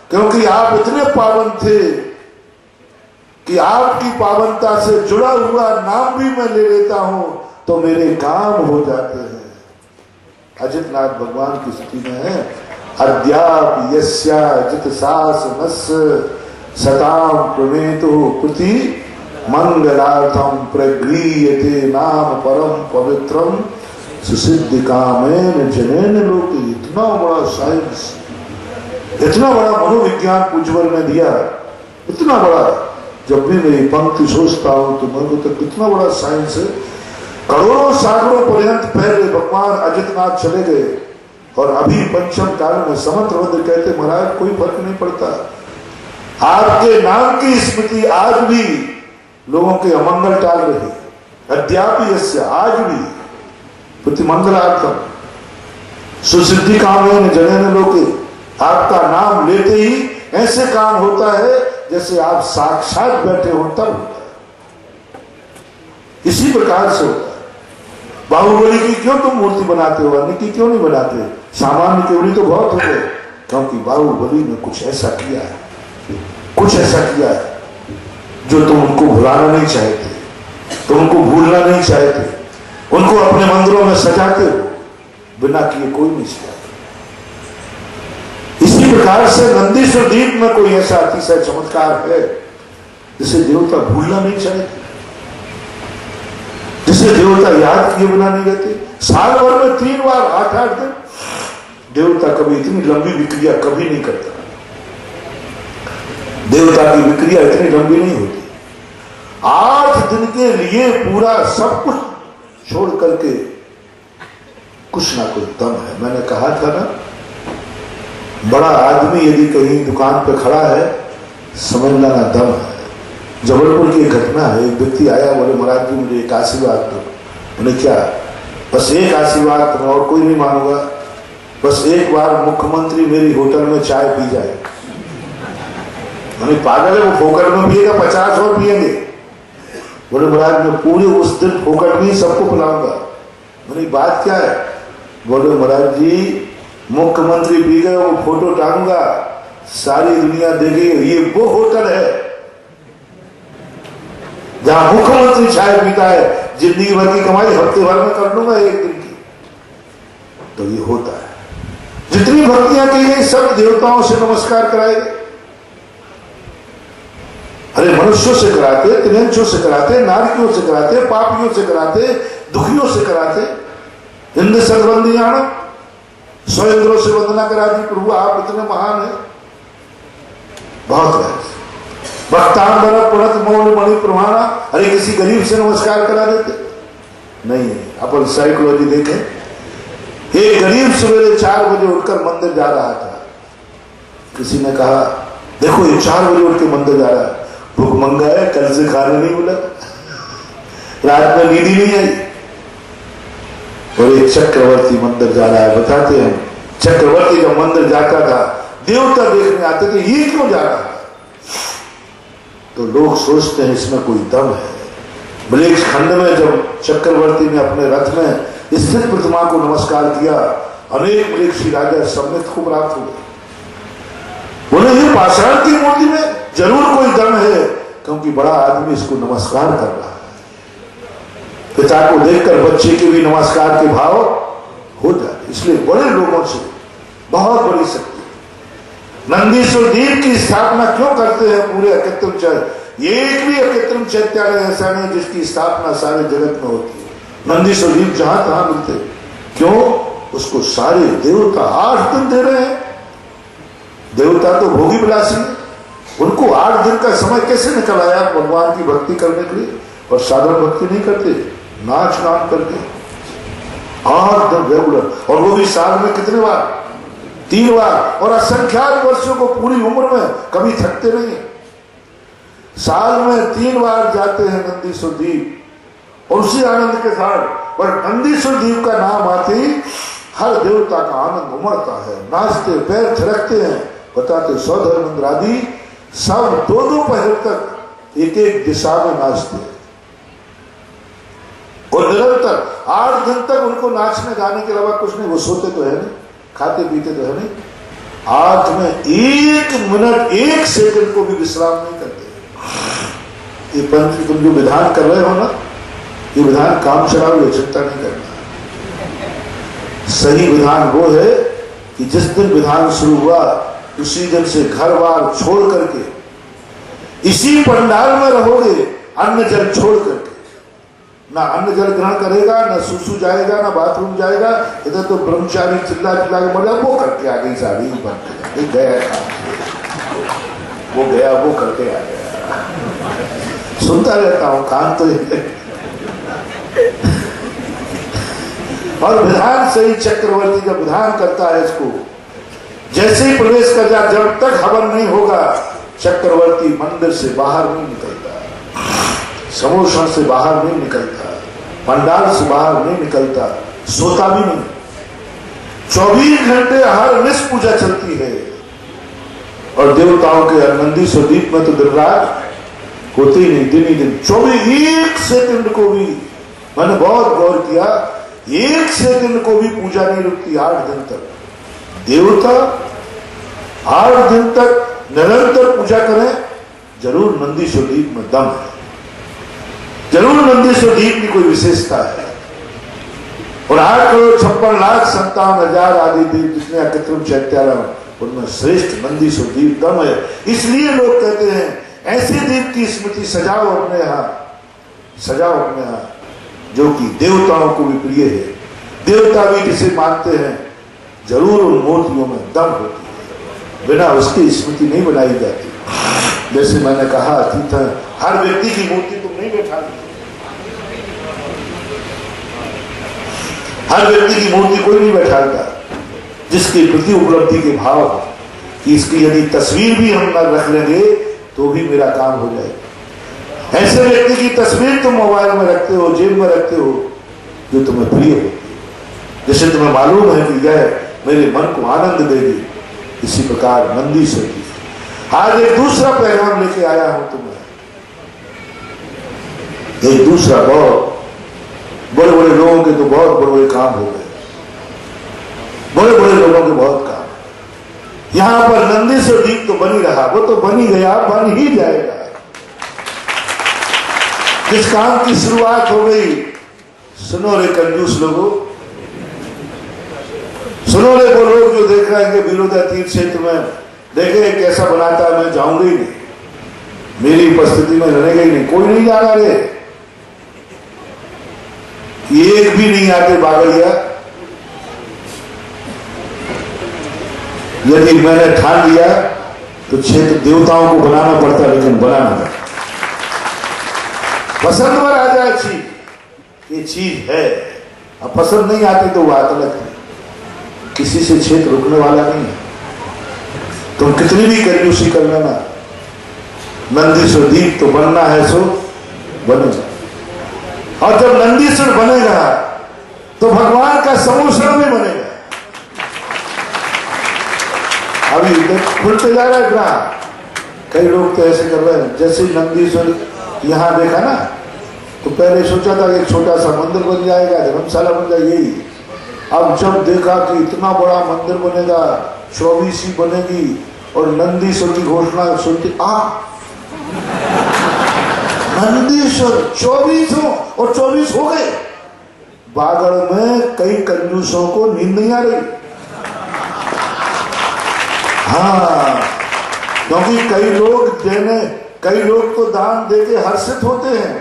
क्योंकि आप इतने पावन थे कि आपकी पावनता से जुड़ा हुआ नाम भी मैं ले लेता हूं तो मेरे काम हो जाते हैं। अजितनाथ भगवान की स्थिति में है अद्याप यस्या जित शासनस्य सताम प्रणेतो कृति मंगलार्थम प्रगृह्यते नाम परम पवित्रम सुसिद्धि कामेन जनेन लोके। इतना बड़ा साइंस, इतना बड़ा मनोविज्ञान पूज्यवर ने दिया, इतना बड़ा। जब भी मैं ये पंक्ति सोचता हूं तो मेरे को तो कितना बड़ा साइंस है। करोड़ों सागरों पर्यंत पहले भगवान अजितनाथ चले गए और अभी पंचम काल में समंतभद्र कहते महाराज कोई फर्क नहीं पड़ता, आपके नाम की स्मृति आज भी लोगों के अमंगल टाल रही। अद्यापि यस्य, आज भी प्रतिमंगलार्थम सुसिद्धि कामेन जनेन लोके। आपका नाम लेते ही ऐसे काम होता है जैसे आप साक्षात बैठे हो तब होता है। इसी प्रकार से होता है। बाहुबली की क्यों तुम मूर्ति बनाते हो, अन्य की क्यों नहीं बनाते? सामान्य केवड़ी तो बहुत हो गए, क्योंकि बाहुबली ने कुछ ऐसा किया है, कुछ ऐसा किया है जो तुम उनको भुलाना नहीं चाहते, तुम उनको भूलना नहीं चाहते, उनको अपने मंदिरों में सजाते हो, बिना किए कोई नहीं सजाते। इसी प्रकार से नंदीश्वर द्वीप में कोई ऐसा अतिशय चमत्कार है जिसे देवता भूलना नहीं चाहते, जिसे देवता याद किए बिना नहीं रहते। साल भर में 3 बार 8-8 दिन देवता कभी इतनी लंबी विक्रिया कभी नहीं करता। देवता की विक्रिया इतनी लंबी नहीं होती। 8 दिन के लिए पूरा सब कुछ छोड़ करके कुछ ना कुछ दम है। मैंने कहा था ना, बड़ा आदमी यदि कहीं दुकान पे खड़ा है समझ लेना दम है। जबलपुर की एक घटना है, एक व्यक्ति आया, बोले महाराज जी मुझे एक आशीर्वाद दो। मैंने क्या? बस एक आशीर्वाद दूंगा और कोई नहीं मानूंगा, बस एक बार मुख्यमंत्री मेरी होटल में चाय पी जाए। मैंने पागल है, वो फोकट में पिएगा, 50 और पिएंगे। बोले महाराज मैं पूरे उस दिन फोकट में ही सबको पिलाऊंगा। मैंने बात क्या है? बोले महाराज जी मुख्यमंत्री पी गए, वो फोटो टांगूंगा, सारी दुनिया देखेगी ये वो होटल है जहां मुख्यमंत्री चाय पीता है। जिंदगी भर की कमाई हफ्ते भर में कर लूंगा एक दिन की। तो ये होता है। जितनी भक्तियां की गई सब देवताओं से नमस्कार कराए गए। अरे मनुष्यों से कराते, त्रियंशों से कराते, नारकियों से कराते, पापियों से कराते, दुखियों से कराते। इंद्र सर्वंदियाण स्वयंद्रों से वंदना करा दी, प्रभु आप इतने महान हैं। बहुत है। भक्तांबर पुणत मौल मणि प्रमाणा, अरे किसी गरीब से नमस्कार करा देते? नहीं। अपन साइकोलॉजी देखें, एक गरीब सवेरे 4 बजे उठकर मंदिर जा रहा था। किसी ने कहा देखो ये 4 बजे उठ के मंदिर जा रहा है, भूख मंगा है, कल से खाने नहीं मिला, रात में नींद ही नहीं आई। और एक चक्रवर्ती मंदिर जा रहा है। बताते हैं चक्रवर्ती जब मंदिर जाता था देवता देखने आते थे, ये क्यों जा रहा है? तो लोग सोचते हैं इसमें कोई दम है। मलेच्छ खंड में जब चक्रवर्ती ने अपने रथ में स्थित प्रतिमा को नमस्कार किया, अनेक मलेच्छी राजा सम्मित को प्राप्त हुए। बोले ये पाषाण की मूर्ति में जरूर कोई दम है, क्योंकि बड़ा आदमी इसको नमस्कार कर रहा है। पिता को देखकर बच्चे के भी नमस्कार के भाव हो जाते। इसलिए बड़े लोगों से बहुत बड़ी शक्ति। नंदीश्वर दीप की स्थापना क्यों करते हैं पूरे अकृत्रिम चैत्य? एक भी अकृत्रिम चैत्यालय ऐसा नहीं जिसकी स्थापना सारे जगत में होती है। नंदीश्वर दीप जहां तहां मिलते। क्यों? उसको सारे देवता 8 दिन दे रहे हैं। देवता तो भोगी विलासी है, उनको 8 दिन का समय कैसे निकल आया भगवान की भक्ति करने के लिए? और साधारण भक्ति नहीं करते, नाच गान करते 8 दिन रेगुलर, और वो भी साल में कितने बार? 3 बार। और असंख्यात वर्षों को पूरी उम्र में कभी थकते नहीं। साल में 3 बार जाते हैं नंदीश्वर दीप और उसी आनंद के साथ। पर नंदीश्वर दीप का नाम आते ही हर देवता का आनंद उमड़ता है, नाचते, पैर थिरकते हैं। बताते सौधर्मेंद्र आदि सब 2-2 पहर तक एक दिशा में नाचते हैं और निरंतर 8 दिन तक उनको नाचने गाने के अलावा कुछ नहीं। वो सोते तो है नहीं, खाते पीते तो है नहीं, 8 में 1 मिनट 1 सेकंड को भी विश्राम नहीं करते। ये पंच तुम जो विधान कर रहे हो ना, ये विधान काम चलाओ, ये चिंता नहीं करना। सही विधान वो है कि जिस दिन विधान शुरू हुआ उसी दिन से घर बार छोड़ करके इसी पंडाल में रहोगे, अन्न जल छोड़ करके। ना अन्न जल ग्रहण करेगा, ना सुसु जाएगा, ना बाथरूम जाएगा। इधर तो ब्रह्मचारी चिल्ला चिल्ला के मर वो करके आ गई, साड़ी बन गया, वो गया, वो करके आ गया। सुनता रहता हूं, कान तो और विधान से ही चक्रवर्ती जब विधान करता है इसको, जैसे ही प्रवेश कर जा, जब तक हवन नहीं होगा चक्रवर्ती मंदिर से बाहर नहीं निकलता, समोषण से बाहर नहीं निकलता, पंडाल से बाहर नहीं निकलता, सोता भी नहीं। 24 घंटे हर निष्ठ पूजा चलती है। और देवताओं के नंदीश्वर दीप में तो दिन रात होते ही नहीं, दिन ही दिन। 1 सेकंड को भी, मैंने बहुत गौर किया, 1 सेकंड को भी पूजा नहीं रुकती 8 दिन तक। देवता 8 दिन तक निरंतर पूजा करें, जरूर नंदीश्वर दीप में दम है, जरूर नंदीश्वर दीप की कोई विशेषता है। और 8,56,57,000 आदि दीप जितने अकृत्रिम चैत्यालय, उनमें श्रेष्ठ नंदीश्वर दीप दम है। इसलिए लोग कहते हैं ऐसे दीप की स्मृति सजाओ अपने यहाँ, सजाओ अपने यहाँ, जो कि देवताओं को भी प्रिय है। देवता भी जिसे मानते हैं, जरूर उन मूर्तियों में दम होती है, बिना उसकी स्मृति नहीं बनाई जाती। जैसे मैंने कहा, हर व्यक्ति की मूर्ति तुम नहीं बैठा, हर व्यक्ति की मूर्ति कोई नहीं बैठाता। जिसकी प्रति उपलब्धि के भाव कि इसकी यदि तस्वीर भी हम न रख लेंगे तो भी मेरा काम हो जाएगा। ऐसे व्यक्ति की तस्वीर तुम मोबाइल में रखते हो, जेब में रखते हो, जो तुम्हें प्रिय होती है, जैसे तुम्हें मालूम है कि यह मेरे मन को आनंद देगी। इसी प्रकार नंदीश्वर जी आज एक दूसरा पैगाम लेके आया हूं तुम्हें, एक दूसरा। बहुत बड़े बड़े लोगों के तो बहुत बड़े बड़े काम हो गए, बड़े बड़े लोगों के बहुत काम। यहां पर नंदीश्वर दीप तो बनी रहा, वो तो बनी गया, बन ही जाएगा। जिस काम की शुरुआत हो गई, सुनो रे कंजूस लोगों, सुनो रे वो लोग जो देख रहे हैं कि बिलोदा तीर्थ क्षेत्र में देखे कैसा बनाता है, मैं जाऊंगा ही नहीं, मेरी उपस्थिति में रहेगा ही नहीं, कोई नहीं जाना रे, एक भी नहीं आते बागड़िया। यदि मैंने ठान लिया तो क्षेत्र देवताओं को बनाना पड़ता, लेकिन बनाना पड़ता। पसंद में आ जाए चीज, ये चीज है, अब पसंद नहीं आती तो बात अलग है। किसी से क्षेत्र रुकने वाला नहीं है, तुम कितनी भी कंजूसी कर लेना, नंदीश्वर दीप तो बनना है सो बनेगा। और जब नंदीश्वर बनेगा तो भगवान का समोषण भी बनेगा। अभी खुलते जा रहा है ग्राह, कई लोग तो ऐसे कर रहे हैं, जैसे नंदीश्वर यहां देखा ना, तो पहले सोचा था कि एक छोटा सा मंदिर बन जाएगा, धर्मशाला बन जाएगी, यही। अब जब देखा कि इतना बड़ा मंदिर बनेगा, 24 बनेगी, और नंदीश्वर की घोषणा सुनती नंदीश्वर 24 हो और 24 हो गए। बागड़ में कई कंजूसों को नींद नहीं आ रही। हाँ, क्योंकि कई लोग तो दान देके हर्षित होते हैं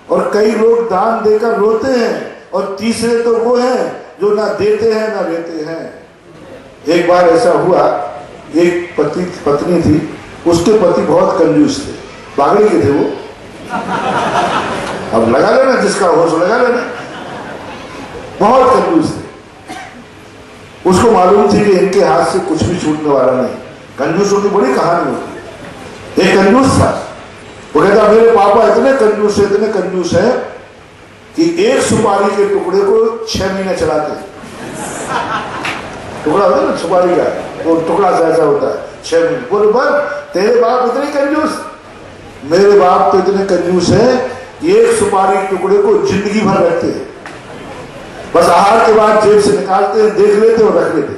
और कई लोग दान देकर रोते हैं, और तीसरे तो वो हैं जो ना देते हैं ना लेते हैं। एक बार ऐसा हुआ, एक पत्नी थी, उसके पति बहुत कंजूस थे, बागड़ी के थे वो। अब लगा लेना, जिसका होश लगा लेना, बहुत कंजूस थे। उसको मालूम थी कि इनके हाथ से कुछ भी छूटने वाला नहीं। कंजूसों की बड़ी कहानी होती है। एक कंजूस था, वो कहता मेरे पापा इतने कंजूस है कि एक सुपारी के टुकड़े को 6 महीने चलाते। टुकड़ा होता है ना सुपारी का, वो टुकड़ा ऐसा होता है 6 महीने। बोले बस तेरे बाप इतने कंजूस? मेरे बाप तो इतने कंजूस है कि एक सुपारी के टुकड़े को जिंदगी भर रखते हैं, बस आहार के बाद जेब से निकालते हैं, देख लेते और रख लेते।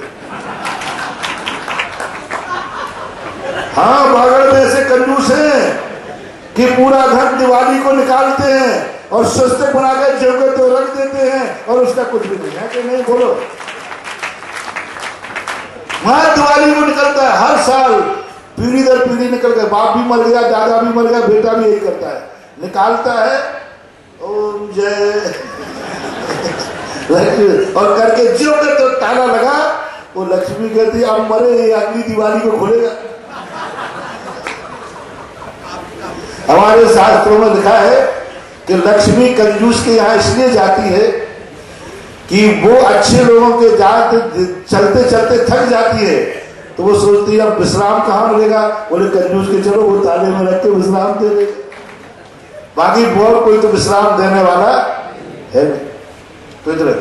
हाँ, बागड़ में ऐसे कंजूस हैं कि पूरा धन दिवाली को निकालते हैं और सस्ते बनाकर जेब तो रख देते हैं और उसका कुछ भी नहीं है कि नहीं? बोलो, वहां दिवाली को निकलता है हर साल, पीढ़ी दर पीढ़ी निकल गए। बाप भी मर गया, दादा भी मर गया, बेटा भी यही करता है, निकालता है ओम जय और करके जो तो ताला लगा, वो लक्ष्मी कहती अब मरे, अगली दिवाली को खुलेगा। हमारे शास्त्रों में लिखा है कि लक्ष्मी कंजूस के यहाँ इसलिए जाती है कि वो अच्छे लोगों के जाते चलते चलते थक जाती है, तो वो सोचती है अब विश्राम कहाँ मिलेगा। बोले कंजूस के चलो वो ताले में रख के विश्राम दे देगा, बाकी बहुत कोई तो विश्राम देने वाला है नहीं। तो इधर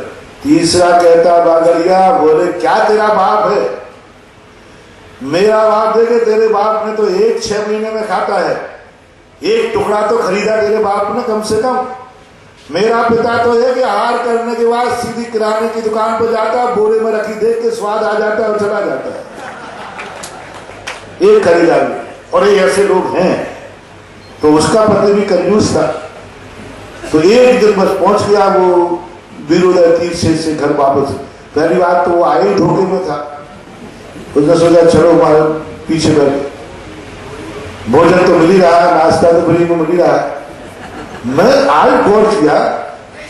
तीसरा कहता बागड़िया, बोले क्या तेरा बाप है? मेरा बाप देखे, तेरे बाप ने तो एक 6 महीने में खाता है, एक टुकड़ा तो खरीदा तेरे बाप ने कम से कम। मेरा पिता तो है कि आहार करने के बाद सीधी किराने की दुकान पर जाता, बोरे में रखी देख के स्वाद आ जाता है और चला जाता है, एक खरीदा भी। और ये ऐसे लोग हैं। तो उसका पति भी कंजूस था, तो एक दिन बस पहुंच गया वो वीरोदय तीर्थ से घर वापस। पहली बात तो वो आए धोखे में था, उसने सोचा चलो हमारे पीछे बैठे, भोजन तो मिल ही रहा है, नाश्ता तो फ्री में मिल ही रहा है। मैं आज पहुंच गया,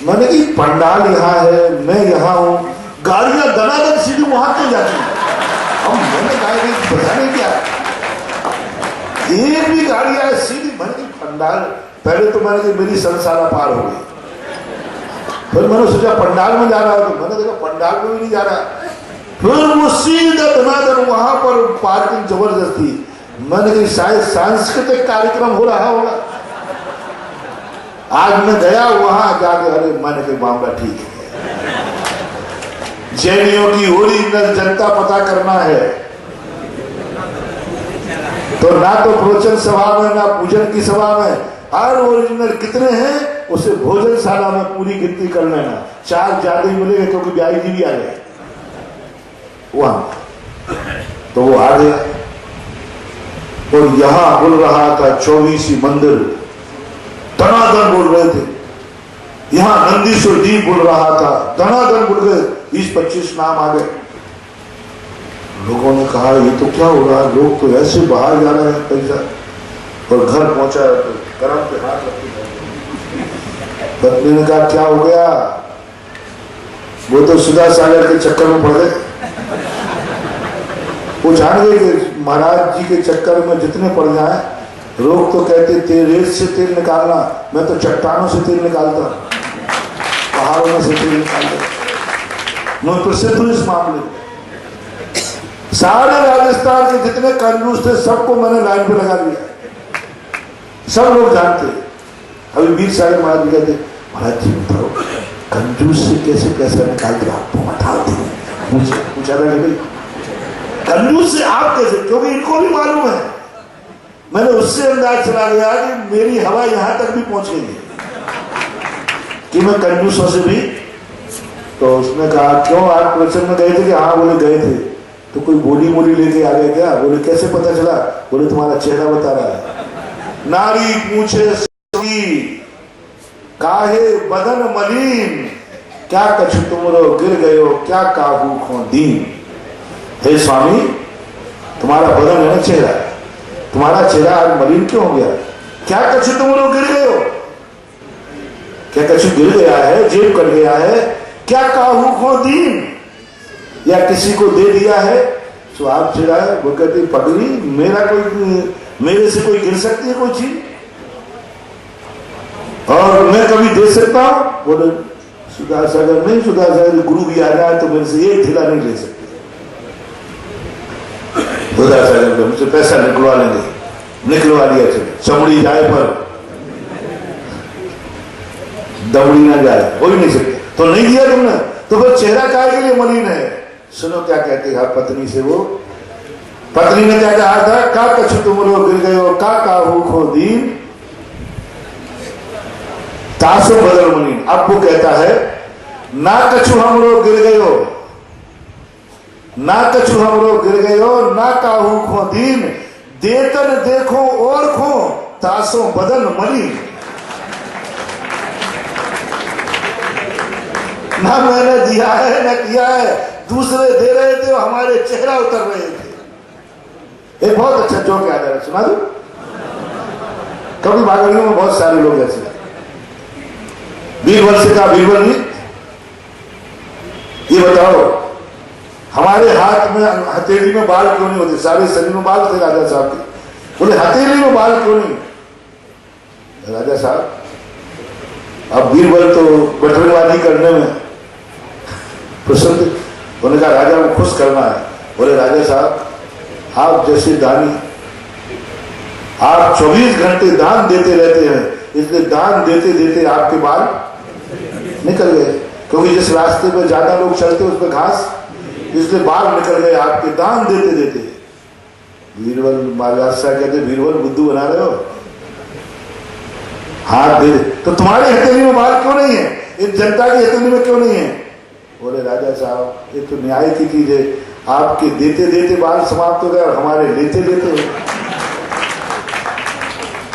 मैंने कि पंडाल यहाँ है, मैं यहाँ हूँ, गाड़ियां दनादन सीधी वहां क्यों जाती है? अब मैंने कहा कि पता नहीं क्या, एक भी गाड़ी आए सीधी। मैंने कि पंडाल, पहले तो मैंने कि मेरी संसारा पार हो गई, फिर मैंने सोचा पंडाल में जा रहा है, तो मैंने देखा पंडाल में भी नहीं जा रहा, फिर वो सीधा दनादन वहां पर पार्किंग जबरदस्ती। मैंने कहा शायद सांस्कृतिक कार्यक्रम हो रहा होगा। आज मैं गया वहां जाके, अरे मैंने कहा मामला ठीक है, जैनियों की ओरिजिनल जनता पता करना है तो ना तो प्रवचन सभा में ना पूजन की सभा में, हर ओरिजिनल कितने हैं उसे भोजनशाला में पूरी गिनती कर लेना, 4 ज्यादा ही मिलेंगे क्योंकि ब्याई जी भी आ गए वहां। तो वो आ गया और यहां बोल रहा था 24 मंदिर धनाधन बोल रहे थे, यहां नंदीश्वर दीप बोल रहा था, धनाधन बोल गए, 20-25 नाम आ गए। लोगों ने कहा ये तो क्या हो रहा है, लोग तो ऐसे बाहर जा रहे हैं पैसा। और घर पहुंचा तो करम पे हाथ रखते, पत्नी ने कहा क्या हो गया? वो तो सुधा सागर के चक्कर में पड़ गए। वो जान गए कि महाराज जी के चक्कर में जितने पड़ जाए, लोग तो कहते रेत से तेल निकालना, मैं तो चट्टानों से तेल निकालता, पहाड़ों में से तेल निकालता। मैं प्रसिद्ध हूं इस मामले में। सारे राजस्थान के जितने कंजूस थे सबको मैंने लाइन पे लगा दिया, सब लोग जानते। अभी वीर सागर महाराज जी कहते महाराज जी बताओ कंजूस से कैसे पैसा निकालते, आपको बताते पूछा था कि भाई कंजूस से आप कैसे, क्योंकि इनको भी मालूम है। मैंने उससे अंदाज चला गया कि मेरी हवा यहां तक भी पहुंचेगी कि मैं कंजूसों से भी। तो उसने कहा क्यों आप प्रवचन में गए थे? कि हाँ बोले गए थे। तो कोई बोली मोली लेके आ गए क्या? बोले कैसे पता चला? बोले तुम्हारा चेहरा बता रहा है। नारी पूछे जोगी काहे बदन मलिन, क्या कछु तुमरो गिर गयो क्या काहू खो दीन। हे स्वामी, तुम्हारा बदन है ना चेहरा, तुम्हारा चेहरा आज मलिन क्यों हो गया? क्या कछु तुमरो गिर गयो, क्या कछु गिर गया है, जेब कर गया है, क्या काहू खो दीन, या किसी को दे दिया है तो आप चेहरा है। वो कहती पगड़ी, मेरे से कोई गिर सकती है कोई चीज, और मैं कभी दे सकता हूं? बोले सुधासागर नहीं, सुधासागर गुरु भी आ जाए तो मेरे से एक ठेला नहीं ले सकते। सुधासागर मुझसे पैसा निकलवा लेंगे, निकलवा लिया, चले चमड़ी जाए पर दौड़ी ना जाए, हो ही नहीं सकते, तो नहीं दिया तुमने, तो फिर चेहरा काहे के लिए मलिन है? सुनो क्या कहते हैं पत्नी से। वो पत्नी ने क्या कहा था? का कछु तुमरो गिर गयो का काहू खो दीन, तासो बदल मलिन। अब वो कहता है ना कछु हमरो गिर गयो, ना कछु हमरो गिर गयो ना काहू खो दीन, देतन देखो और खो तासो बदल मलिन। ना मैंने दिया है ना किया है, दूसरे दे रहे थे, हमारे चेहरा उतर रहे थे। एक बहुत अच्छा जोक याद है, सुना दो। कभी बागड़ियों में बहुत सारे लोग ऐसे, बीरबल से कहा, बीरबल जी ये बताओ हमारे हाथ में हथेली में बाल क्यों नहीं होते? सारे शरीर में बाल थे राजा साहब के, बोले हथेली में बाल क्यों नहीं? राजा साहब, अब बीरबल तो बटरबाजी करने में प्रसन्न, उन्होंने कहा राजा को खुश करना है। बोले राजा साहब, आप जैसे दानी, आप 24 घंटे दान देते रहते हैं, इसलिए दान देते देते आपके बाल निकल गए, क्योंकि जिस रास्ते पे ज्यादा लोग चलते उस पर घास, इसलिए बाल निकल गए आपके दान देते देते। बीरबल महाराज साहब कहते, बीरबल बुद्धू बना रहे हो, हाथ दे, तो तुम्हारी हथेली में बाल क्यों नहीं है? इन जनता की हथेली में क्यों नहीं है? बोले राजा साहब, ये तो न्याय की चीज है, आपके देते देते बाल समाप्त हो गए और हमारे लेते लेते हो।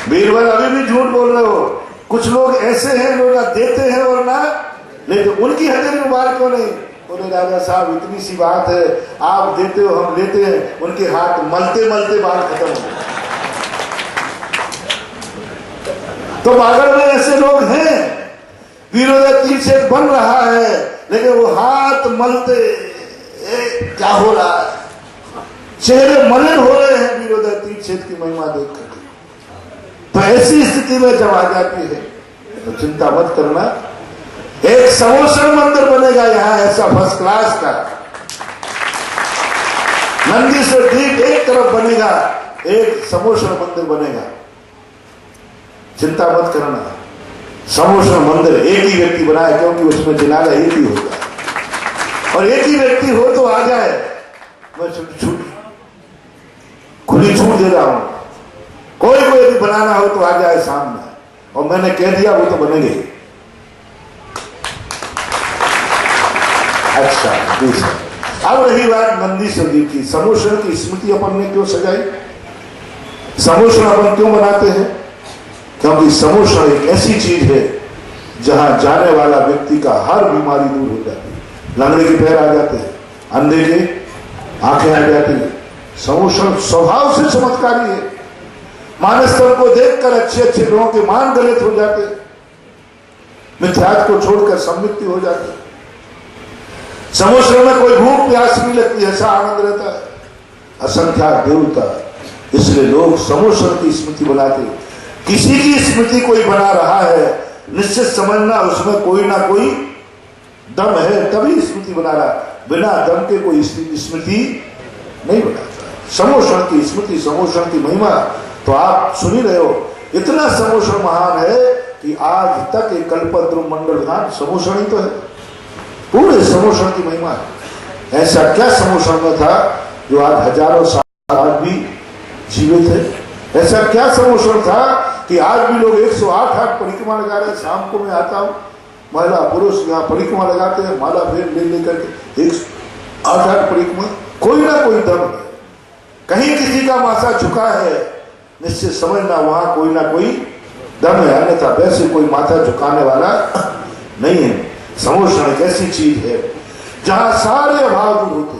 बीरबल अभी भी झूठ बोल रहे हो, कुछ लोग ऐसे हैं जो ना देते हैं और ना लेते, उनकी हथेली में बाल क्यों नहीं? बोले राजा साहब, इतनी सी बात है, आप देते हो हम लेते हैं, उनके हाथ मलते मलते बाल खत्म हो गए। तो बागड़ में ऐसे लोग हैं, वीरोदय तीर्थ बन रहा है, लेकिन वो हाथ मलते, क्या हो रहा है, चेहरे मलिन हो रहे हैं वीरोदय तीर्थ की महिमा देख कर। तो ऐसी स्थिति में जब आ जाती है तो चिंता मत करना, एक समोसन मंदिर बनेगा यहाँ ऐसा फर्स्ट क्लास का, नंदीश्वर ठीक एक तरफ बनेगा, एक समोसन मंदिर बनेगा, चिंता मत करना। समोसन मंदिर एक ही व्यक्ति बनाए, क्योंकि उसमें जनाजा एक ही होता है, और एक ही व्यक्ति हो तो आ जाए। मैं खुली छूट दे रहा हूं, कोई यदि बनाना हो तो आ जाए सामने, और मैंने कह दिया वो तो बनेंगे। अच्छा दूसरा, अब रही बात नंदीश्वर जी की, समोसन की स्मृति अपन ने क्यों सजाई? समोसन अपन क्यों बनाते हैं? क्योंकि समोसन एक ऐसी चीज है जहां जाने वाला व्यक्ति का हर बीमारी दूर हो जाती है। लंगड़े के पैर आ जाते हैं, अंधे के आंखें आ जाती है। समोसन स्वभाव से चमत्कारी है, मानस को देखकर अच्छे अच्छे लोगों के मान गलित हो जाते, मिथ्यात्व को छोड़कर सम्मिति हो जाती। समोसन में कोई भूख प्यास नहीं लगती, ऐसा आनंद रहता है, असंख्यात देवता, इसलिए लोग समोसन की स्मृति बनाते। किसी की स्मृति कोई बना रहा है, निश्चित समझना उसमें कोई ना कोई दम है, तभी स्मृति बना रहा, बिना दम के कोई स्मृति नहीं बनाता। समोसन की स्मृति, समोसन की महिमा तो आप सुन ही रहे हो, इतना समोसन महान है कि आज तक एक कल्पद्रुम मंडल गान समोसन ही तो है, पूरे समोसन की महिमा है। ऐसा क्या समोसन में था जो आज हजारों साल आज भी जीवित है? ऐसा क्या समोसन था कि आज भी लोग 108 परिक्रमा लगा रहे हैं? शाम को मैं आता हूँ, महिला पुरुष यहाँ परिक्रमा लगाते हैं, माला फेर ले लेकर के 108 परिक्रमा, कोई ना कोई दम है, कहीं किसी का माथा झुका है, निश्चित समझना वहां कोई ना कोई दम है, अन्यथा वैसे कोई माथा झुकाने वाला नहीं है। समोषण एक ऐसी चीज है जहां सारे अभाव दूर होते,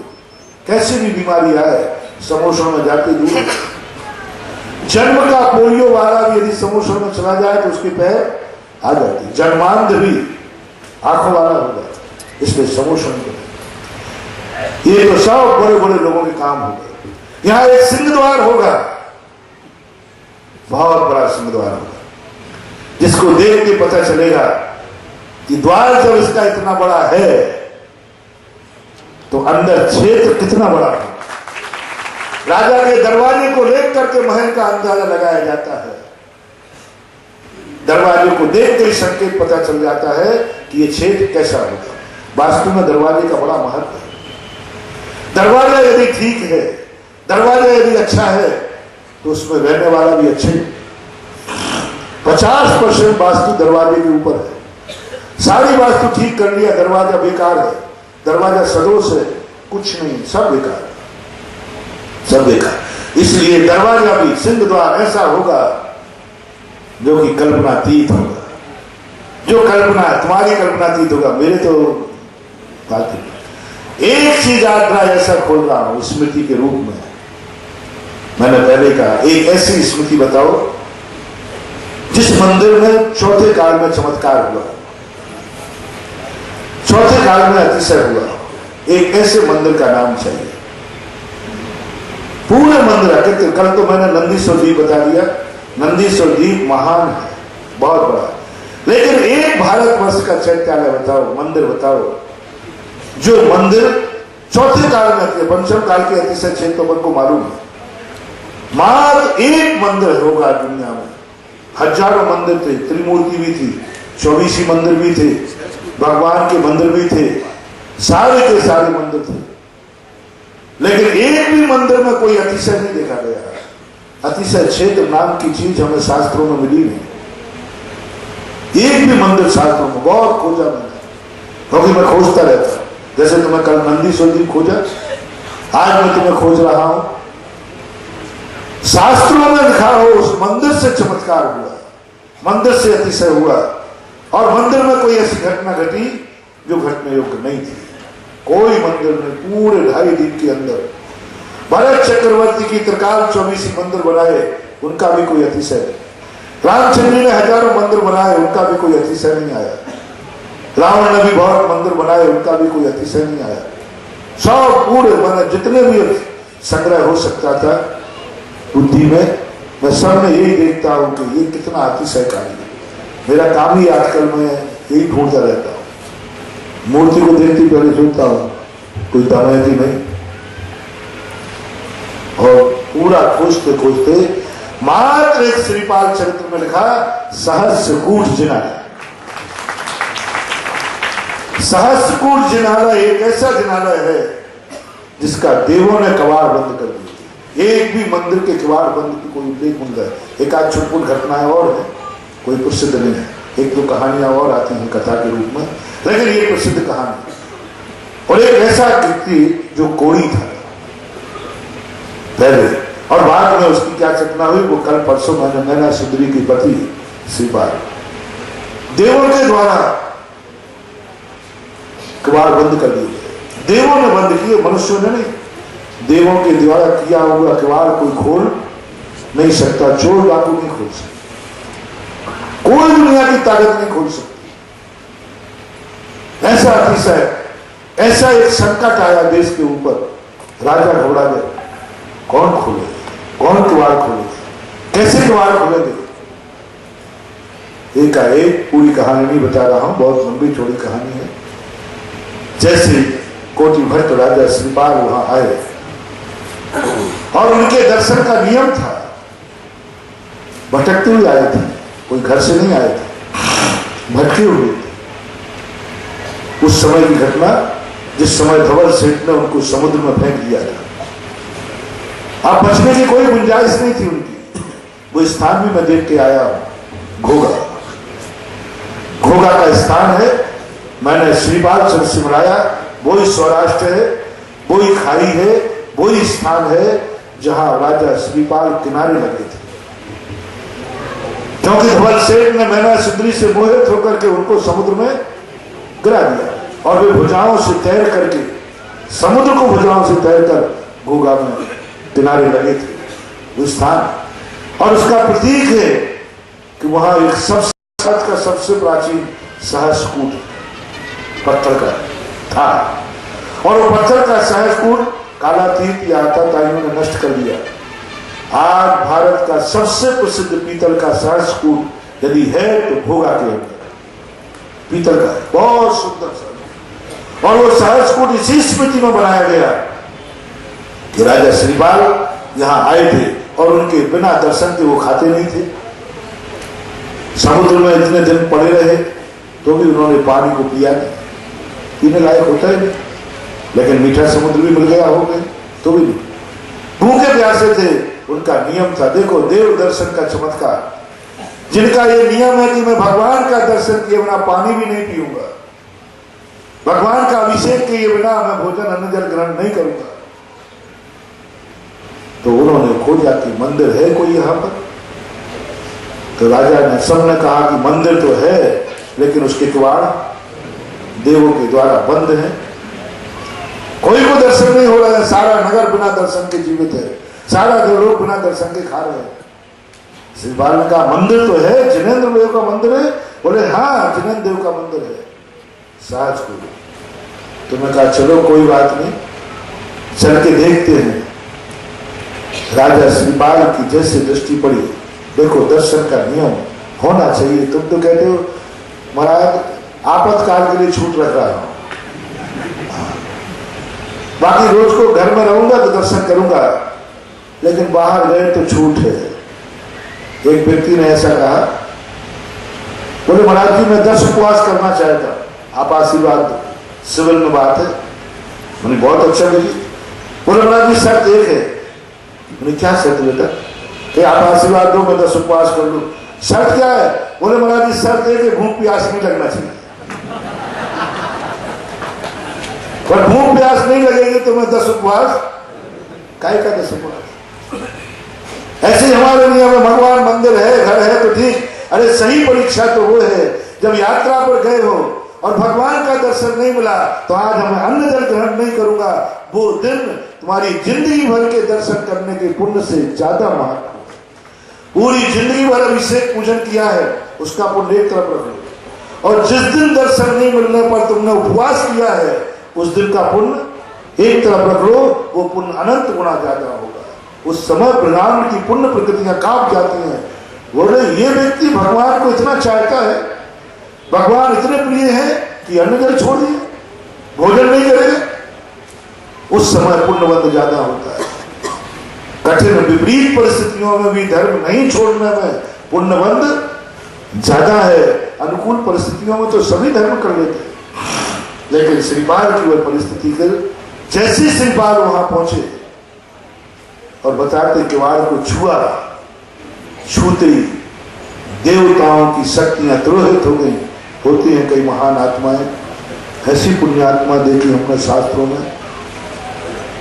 कैसी भी बीमारी आए समोषण में जाती दूर होती। जन्म का पोलियो वाला भी यदि समोषण में चला जाए तो उसके पैर आ जाती, जन्मांध भी आंखों वाला होगा, इसलिए समोषण करें। ये तो सब बड़े बड़े लोगों के काम होगा। यहां एक सिंह द्वार होगा, बहुत बड़ा सिंह द्वार होगा, जिसको देख के पता चलेगा कि द्वार जब इसका इतना बड़ा है तो अंदर क्षेत्र कितना बड़ा है। राजा के दरवाजे को देख करके महल का अंदाजा लगाया जाता है। दरवाजे को देख के संकेत पता चल जाता है कि ये क्षेत्र कैसा होगा। वास्तु में दरवाजे का बड़ा महत्व है। दरवाजा यदि ठीक है, दरवाजा यदि अच्छा है तो उसमें रहने वाला भी अच्छे। 50% वास्तु दरवाजे के ऊपर है। सारी वास्तु ठीक कर लिया, दरवाजा बेकार है, दरवाजा सदोष है, कुछ नहीं, सब बेकार, सब बेकार। इसलिए दरवाजा भी सिंह द्वार ऐसा होगा जो कि कल्पनातीत होगा। जो कल्पना तुम्हारी कल्पनातीत होगा, मेरे तो बात नहीं। एक चीज आज मैं ऐसा खोल रहा हूं स्मृति के रूप में। मैंने पहले कहा एक ऐसी स्मृति बताओ जिस मंदिर में चौथे काल में चमत्कार हुआ, चौथे काल में अतिशय हुआ। एक ऐसे मंदिर का नाम चाहिए। पूरे मंदिर कहते, कल तो मैंने नंदीश्वर द्वीप बता दिया। नंदीश्वर द्वीप महान है, बहुत बड़ा, लेकिन एक भारतवर्ष का चैत्यालय बताओ, मंदिर बताओ जो मंदिर चौथे काल में थे। पंचम काल के अतिशय क्षेत्र को मालूम है। मात्र एक मंदिर होगा दुनिया में। हजारों मंदिर थे, त्रिमूर्ति भी थी, 24 मंदिर भी थे, भगवान के मंदिर भी थे, सारे के सारे मंदिर थे, लेकिन एक भी मंदिर में कोई अतिशय नहीं देखा गया। अतिशय क्षेत्र नाम की चीज हमें शास्त्रों में मिली नहीं। एक भी मंदिर शास्त्रों में, बहुत खोजा मैंने, क्योंकि मैं खोजता रहता। जैसे तुम्हें कल नंदीश्वर जी खोजा, आज मैं तुम्हें खोज रहा हूं। शास्त्रों में लिखा हो उस मंदिर से चमत्कार हुआ, मंदिर से अतिशय हुआ, और मंदिर में कोई ऐसी घटना घटी जो घटने योग्य नहीं थी। कोई मंदिर में पूरे 2.5 दिन के अंदर भरत चक्रवर्ती की त्रिकाल 24 मंदिर बनाए, उनका भी कोई अतिशय नहीं। रामचंद्र ने हजारों मंदिर बनाए, उनका भी कोई अतिशय नहीं आया। रावण ने भी बहुत मंदिर बनाए, उनका भी कोई अतिशय नहीं आया। सब पूरे मैंने जितने भी संग्रह हो सकता था बुद्धि में, मैं सब में यही देखता हूं कि ये कितना अतिशयकारी है। मेरा काम ही आजकल मैं यही ढूंढता रहता हूं। मूर्ति को देखती पहले सोचता हूं कोई दमयती नहीं, और पूरा खोजते खोजते मात्र एक श्रीपाल चरित्र में लिखा सहस्रकूट जिनालय। सहस्रकूट जिनालय एक ऐसा जिनालय है जिसका देवों ने कबाड़ बंद कर दिए। एक भी मंदिर के कबाड़ बंद की कोई उल्लेख मिल गया। एक आध छुटपुट घटनाएं और है, कोई प्रसिद्ध नहीं है। एक दो कहानियां और आती हैं कथा के रूप में, लेकिन ये प्रसिद्ध कहानी। और एक ऐसा व्यक्ति जो कोड़ी था पहले, और बाद में उसकी क्या चेतना हुई वो कल परसों मैंने मैना सुंदरी की पति श्रीपाल देवों के द्वारा कबाड़ बंद कर दिए। देवों ने बंद किए, मनुष्यों ने नहीं। देवों के द्वारा किया हुआ कबाड़ कोई खोल नहीं सकता, चोर डाकू नहीं खोल सकता, कोई दुनिया की ताकत नहीं खोल सकती। ऐसा अतिशय, ऐसा एक संकट आया देश के ऊपर, राजा घबरा गए। कौन खोले, कौन किवाड़ खोले, कैसे किवाड़ खोलेंगे? एक पूरी कहानी नहीं बता रहा हूं, बहुत लंबी चौड़ी कहानी है। जैसे कोटि भट्ट राजा श्रीपाल वहां आए और उनके दर्शन का नियम था, भटकते हुए आए थे, कोई घर से नहीं आए थे, भटके हुए थे। उस समय की घटना जिस समय धवल सेठ ने उनको समुद्र में फेंक दिया था। अब बचने की कोई गुंजाइश नहीं थी उनकी। वो स्थान भी मैं देख के आया हूं, घोगा। घोगा का स्थान है, मैंने श्रीपाल से सिमराया। वही सौराष्ट्र है, वही खाई है, वही स्थान है जहां राजा श्रीपाल किनारे लगे थे। क्योंकि धवल सेठ ने मैना सुंदरी से मोहित होकर के उनको समुद्र में गिरा दिया और वे भुजाओं से तैर करके समुद्र को भुजाओं से तैर कर गोगा में किनारे लगे थे वो स्थान। और उसका प्रतीक है कि वहां एक सबसे प्राचीन सहस्रकूट पत्थर का था और वो पत्थर का सहस्रकूट कालातीत या आताताइयों ने नष्ट कर दिया। आज भारत का सबसे प्रसिद्ध पीतल का सहस्रकूट यदि है तो भोगा के अंदर पीतल का है, बहुत सुंदर सा। और वो सहस्रकूट इसी स्मृति में बनाया गया कि राजा श्रीपाल यहां आए थे और उनके बिना दर्शन के वो खाते नहीं थे। समुद्र में इतने दिन पड़े रहे तो भी उन्होंने पानी को पिया नहीं, पीने लायक होता ही नहीं, लेकिन मीठा समुद्र भी मिल गया हो गए तो भी नहीं, भूखे प्यासे थे। उनका नियम था, देखो देव दर्शन का चमत्कार, जिनका ये नियम है कि मैं भगवान का दर्शन किए बिना पानी भी नहीं पीऊंगा, भगवान का अभिषेक किए बिना मैं भोजन अन्न जल ग्रहण नहीं करूंगा। तो उन्होंने खोजा कि मंदिर है कोई यहां पर। तो राजा ने सबने कहा कि मंदिर तो है लेकिन उसके किवाड़ देवों के द्वारा बंद है, कोई को दर्शन नहीं हो रहा है, सारा नगर बिना दर्शन के जीवित है, सारा लोग बिना दर्शन के खा रहे हैं। श्रीपाल ने कहा मंदिर तो है, जिनेंद्र देव का मंदिर है। बोले हाँ जिनेंद्र देव का मंदिर है साज को। तो मैं कहा चलो कोई बात नहीं, चल के देखते हैं। राजा श्रीपाल की जैसे दृष्टि पड़ी, देखो दर्शन का नियम होना चाहिए, तुम तो कहते हो महाराज आपातकाल के लिए छूट रख रहा हूं, बाकी रोज को घर में रहूंगा तो दर्शन करूंगा, लेकिन बाहर गए तो छूट है। एक व्यक्ति ने ऐसा कहा, बोले महाराज जी मैं 10 उपवास करना चाहता, आप आशीर्वाद दो, सिविल में बात है। मैंने बहुत अच्छा लगी। बोले महाराज जी शर्त एक है। मैंने क्या शर्त बेटा? कि आप आशीर्वाद दो मैं 10 उपवास कर लूं। शर्त क्या है? बोले महाराज जी शर्त है कि भूख प्यास नहीं लगना चाहिए, पर भूख प्यास नहीं लगेगी तो मैं 10 उपवास काय का 10 उपवास। ऐसे हमारे नियम में भगवान मंदिर है घर है तो ठीक, अरे सही परीक्षा तो वो है जब यात्रा पर गए हो और भगवान का दर्शन नहीं मिला तो आज हमें अन्न जल ग्रहण नहीं करूंगा, वो दिन तुम्हारी जिंदगी भर के दर्शन करने के पुण्य से ज्यादा महत्व। पूरी जिंदगी भर अभिषेक पूजन किया है उसका पुण्य एक तरफ रख लो, और जिस दिन दर्शन नहीं मिलने पर तुमने उपवास किया है उस दिन का पुण्य एक तरफ रख लो, वो पुण्य अनंत गुना ज्यादा होगा। उस समय प्रणाम की पुण्य प्रकृतियां कांप जाती हैं। बोले ये व्यक्ति भगवान को इतना चाहता है, भगवान इतने प्रिय है कि अन्न जल छोड़ दिए, भोजन नहीं करेगा। उस समय पुण्यबंध ज्यादा होता है। कठिन विपरीत परिस्थितियों में भी धर्म नहीं छोड़ने में पुण्यबंध ज्यादा है। अनुकूल परिस्थितियों में तो सभी धर्म कर लेते हैं, लेकिन श्रीपाल की वह परिस्थिति कर जैसे श्रीपाल वहां पहुंचे और बताते किवाड़ को छुआ, छूते ही देवताओं की शक्तियां तिरोहित हो गई। होती हैं कई महान आत्माएं, ऐसी पुण्यात्मा देखी हमने शास्त्रों में,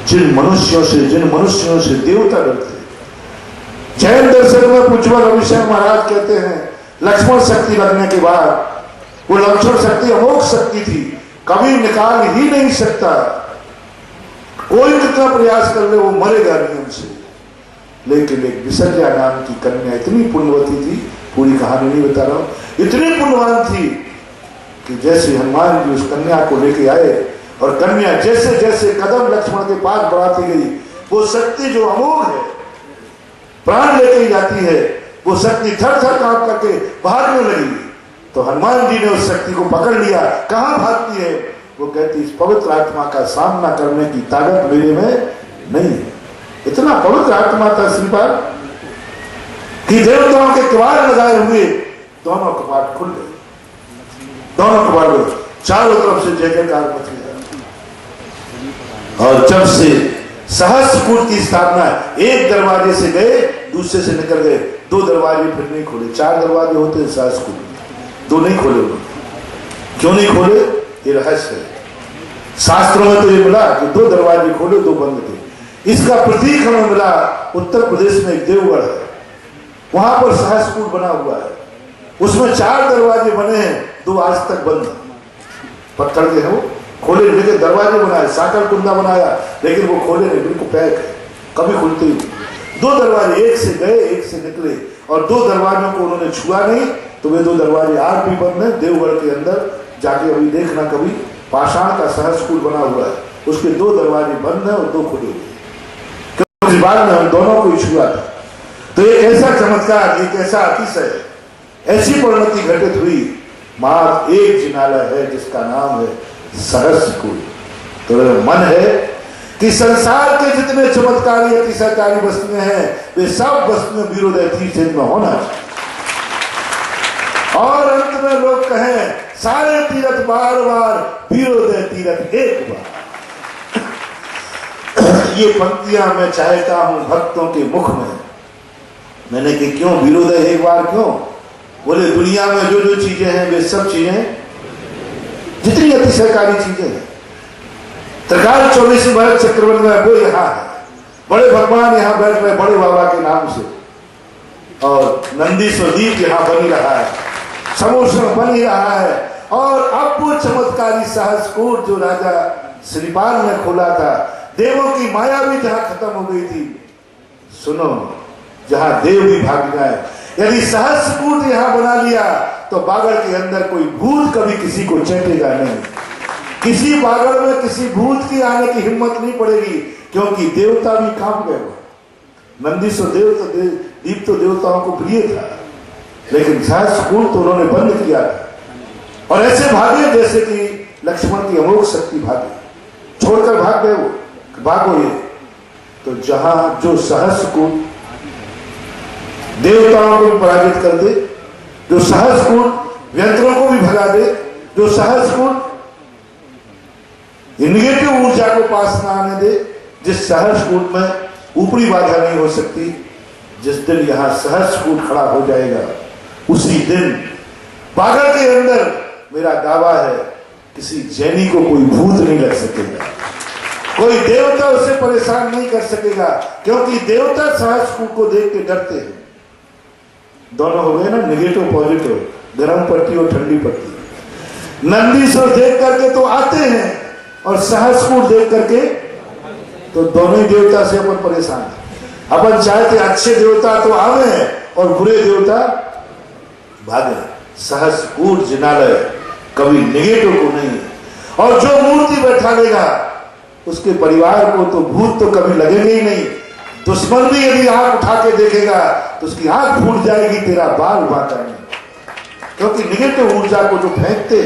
जिन मनुष्यों से देवता डरते। जैन दर्शन में पुष्पल अभिषेक महाराज कहते हैं लक्ष्मण शक्ति लगने के बाद, वो लक्ष्मण शक्ति अमोघ शक्ति थी, कभी निकाल ही नहीं सकता, कोई कितना प्रयास कर ले वो मरेगा नियम से। लेकिन एक विसर्जा नाम की कन्या इतनी पुण्यवती थी, पूरी कहानी नहीं बता रहा हूं, इतनी पुण्यवान थी कि जैसे हनुमान जी उस कन्या को लेके आए और कन्या जैसे जैसे कदम लक्ष्मण के पास बढ़ाती गई, वो शक्ति जो अमोघ है, प्राण लेके जाती है, वो शक्ति थर थर कांप करके भागने लगी। तो हनुमान जी ने उस शक्ति को पकड़ लिया, कहां भागती है? वो कहती इस पवित्र आत्मा का सामना करने की ताकत मेरे में नहीं है। इतना पवित्र आत्मा था श्रीपाल कि देवताओं के किवाड़ लगाए हुए दोनों कपाट खुल गए, दोनों कपाट चारों तरफ से जय जयकार मच गया। और जब से सहस्रकूट की स्थापना, एक दरवाजे से गए दूसरे से निकल गए, 2 दरवाजे फिर नहीं खोले। 4 दरवाजे होते हैं सहस्रकूट, 2 नहीं खोले उन्होंने। क्यों नहीं खोले? ये रहस्य है। शास्त्रों में तो ये मिला कि 2 दरवाजे खोले 2 बंद थे। इसका प्रतीक हमें मिला उत्तर प्रदेश में एक देवगढ़ है, वहां पर सहस्रकूट बना हुआ है, उसमें 4 दरवाजे बने हैं, 2 आज तक बंद हैं। पत्थर के हैं वो, खोले लेकिन दरवाजे बनाए, साकल कुंडा बनाया लेकिन वो खोले नहीं, बिल्कुल पैक है, कभी खुलते ही। 2 दरवाजे, एक से गए एक से निकले, और 2 दरवाजों को उन्होंने छुआ नहीं, तो वे 2 दरवाजे आज भी बंद है। देवगढ़ के अंदर जाके अभी देखना कभी, पाषाण का सहस्रकूट बना हुआ है, उसके 2 दरवाजे बंद है और 2 खुले हुए, क्योंकि बाद में हम दोनों को छुआ था। तो एक ऐसा चमत्कार, एक ऐसा अतिशय, ऐसी परिणति घटित हुई, मात्र एक जिनालय है जिसका नाम है सहस्रकूट। तो मन है कि संसार के जितने चमत्कारी अतिशयकारी वस्तुएं हैं, वे सब वस्तुएं वीरोदय तीर्थ में होना चाहिए। और अंत में लोग कहें सारे तीर्थ बार बार, वीरोदय तीर्थ एक बार। ये पंक्तियां मैं चाहता हूं भक्तों के मुख में। मैंने कि क्यों वीरोदय एक बार, क्यों? बोले दुनिया में जो जो चीजें हैं वे सब चीजें, जितनी अतिशयकारी चीजें हैं, त्रिकाल 24 भारत चक्रवर्ती में वो यहाँ है, बड़े भगवान यहाँ बैठ रहे बड़े बाबा के नाम से, और नंदीश्वर दीप यहाँ बनी रहा है, समोसन बन ही रहा है। और अब वो चमत्कारी सहस्रकूट जो राजा श्रीपाल ने खोला था, देवों की माया भी जहां खत्म हो गई थी, सुनो, जहां देव भी भाग जाए, यदि सहस्रकूट यहां बना लिया तो बागड़ के अंदर कोई भूत कभी किसी को चेपेगा नहीं। किसी बागड़ में किसी भूत की आने की हिम्मत नहीं पड़ेगी, क्योंकि देवता भी काम गए। नंदीश्वर देव तो दीप तो देवताओं को प्रिय था, लेकिन सहस्रकूट तो उन्होंने बंद किया था, और ऐसे भागे जैसे कि लक्ष्मण की अमोघ शक्ति भागे, छोड़कर भाग गए वो, भागो ये। तो जहां जो सहस्रकूट देवताओं को भी पराजित कर दे, जो सहस्रकूट व्यंतरों को भी भगा दे, जो सहस्रकूट निगेटिव ऊर्जा को पास ना आने दे, जिस सहस्रकूट में ऊपरी बाधा नहीं हो सकती, जिस दिन यहां सहस्रकूट खड़ा हो जाएगा, उसी दिन बागड़ के अंदर मेरा दावा है किसी जैनी को कोई भूत नहीं लग सकेगा, कोई देवता उसे परेशान नहीं कर सकेगा, क्योंकि देवता सहस्रकूट को देख के डरते हैं। दोनों हो गए ना, नेगेटिव पॉजिटिव, गर्म पट्टी और ठंडी पट्टी। नंदीश्वर देख करके तो आते हैं, और सहस्रकूट देख करके तो दोनों ही देवता से अपन परेशान है। अपन चाहते अच्छे देवता तो आवे और बुरे देवता भागे। सहस्रकूट जिनालय कभी नेगेटिव को नहीं, और जो मूर्ति बैठा लेगा उसके परिवार को तो भूत तो कभी लगेगा ही नहीं। दुश्मन भी यदि आंख उठा के देखेगा तो उसकी आंख फूट जाएगी, तेरा बाल बांका नहीं। क्योंकि निगेटिव ऊर्जा को जो फेंकते,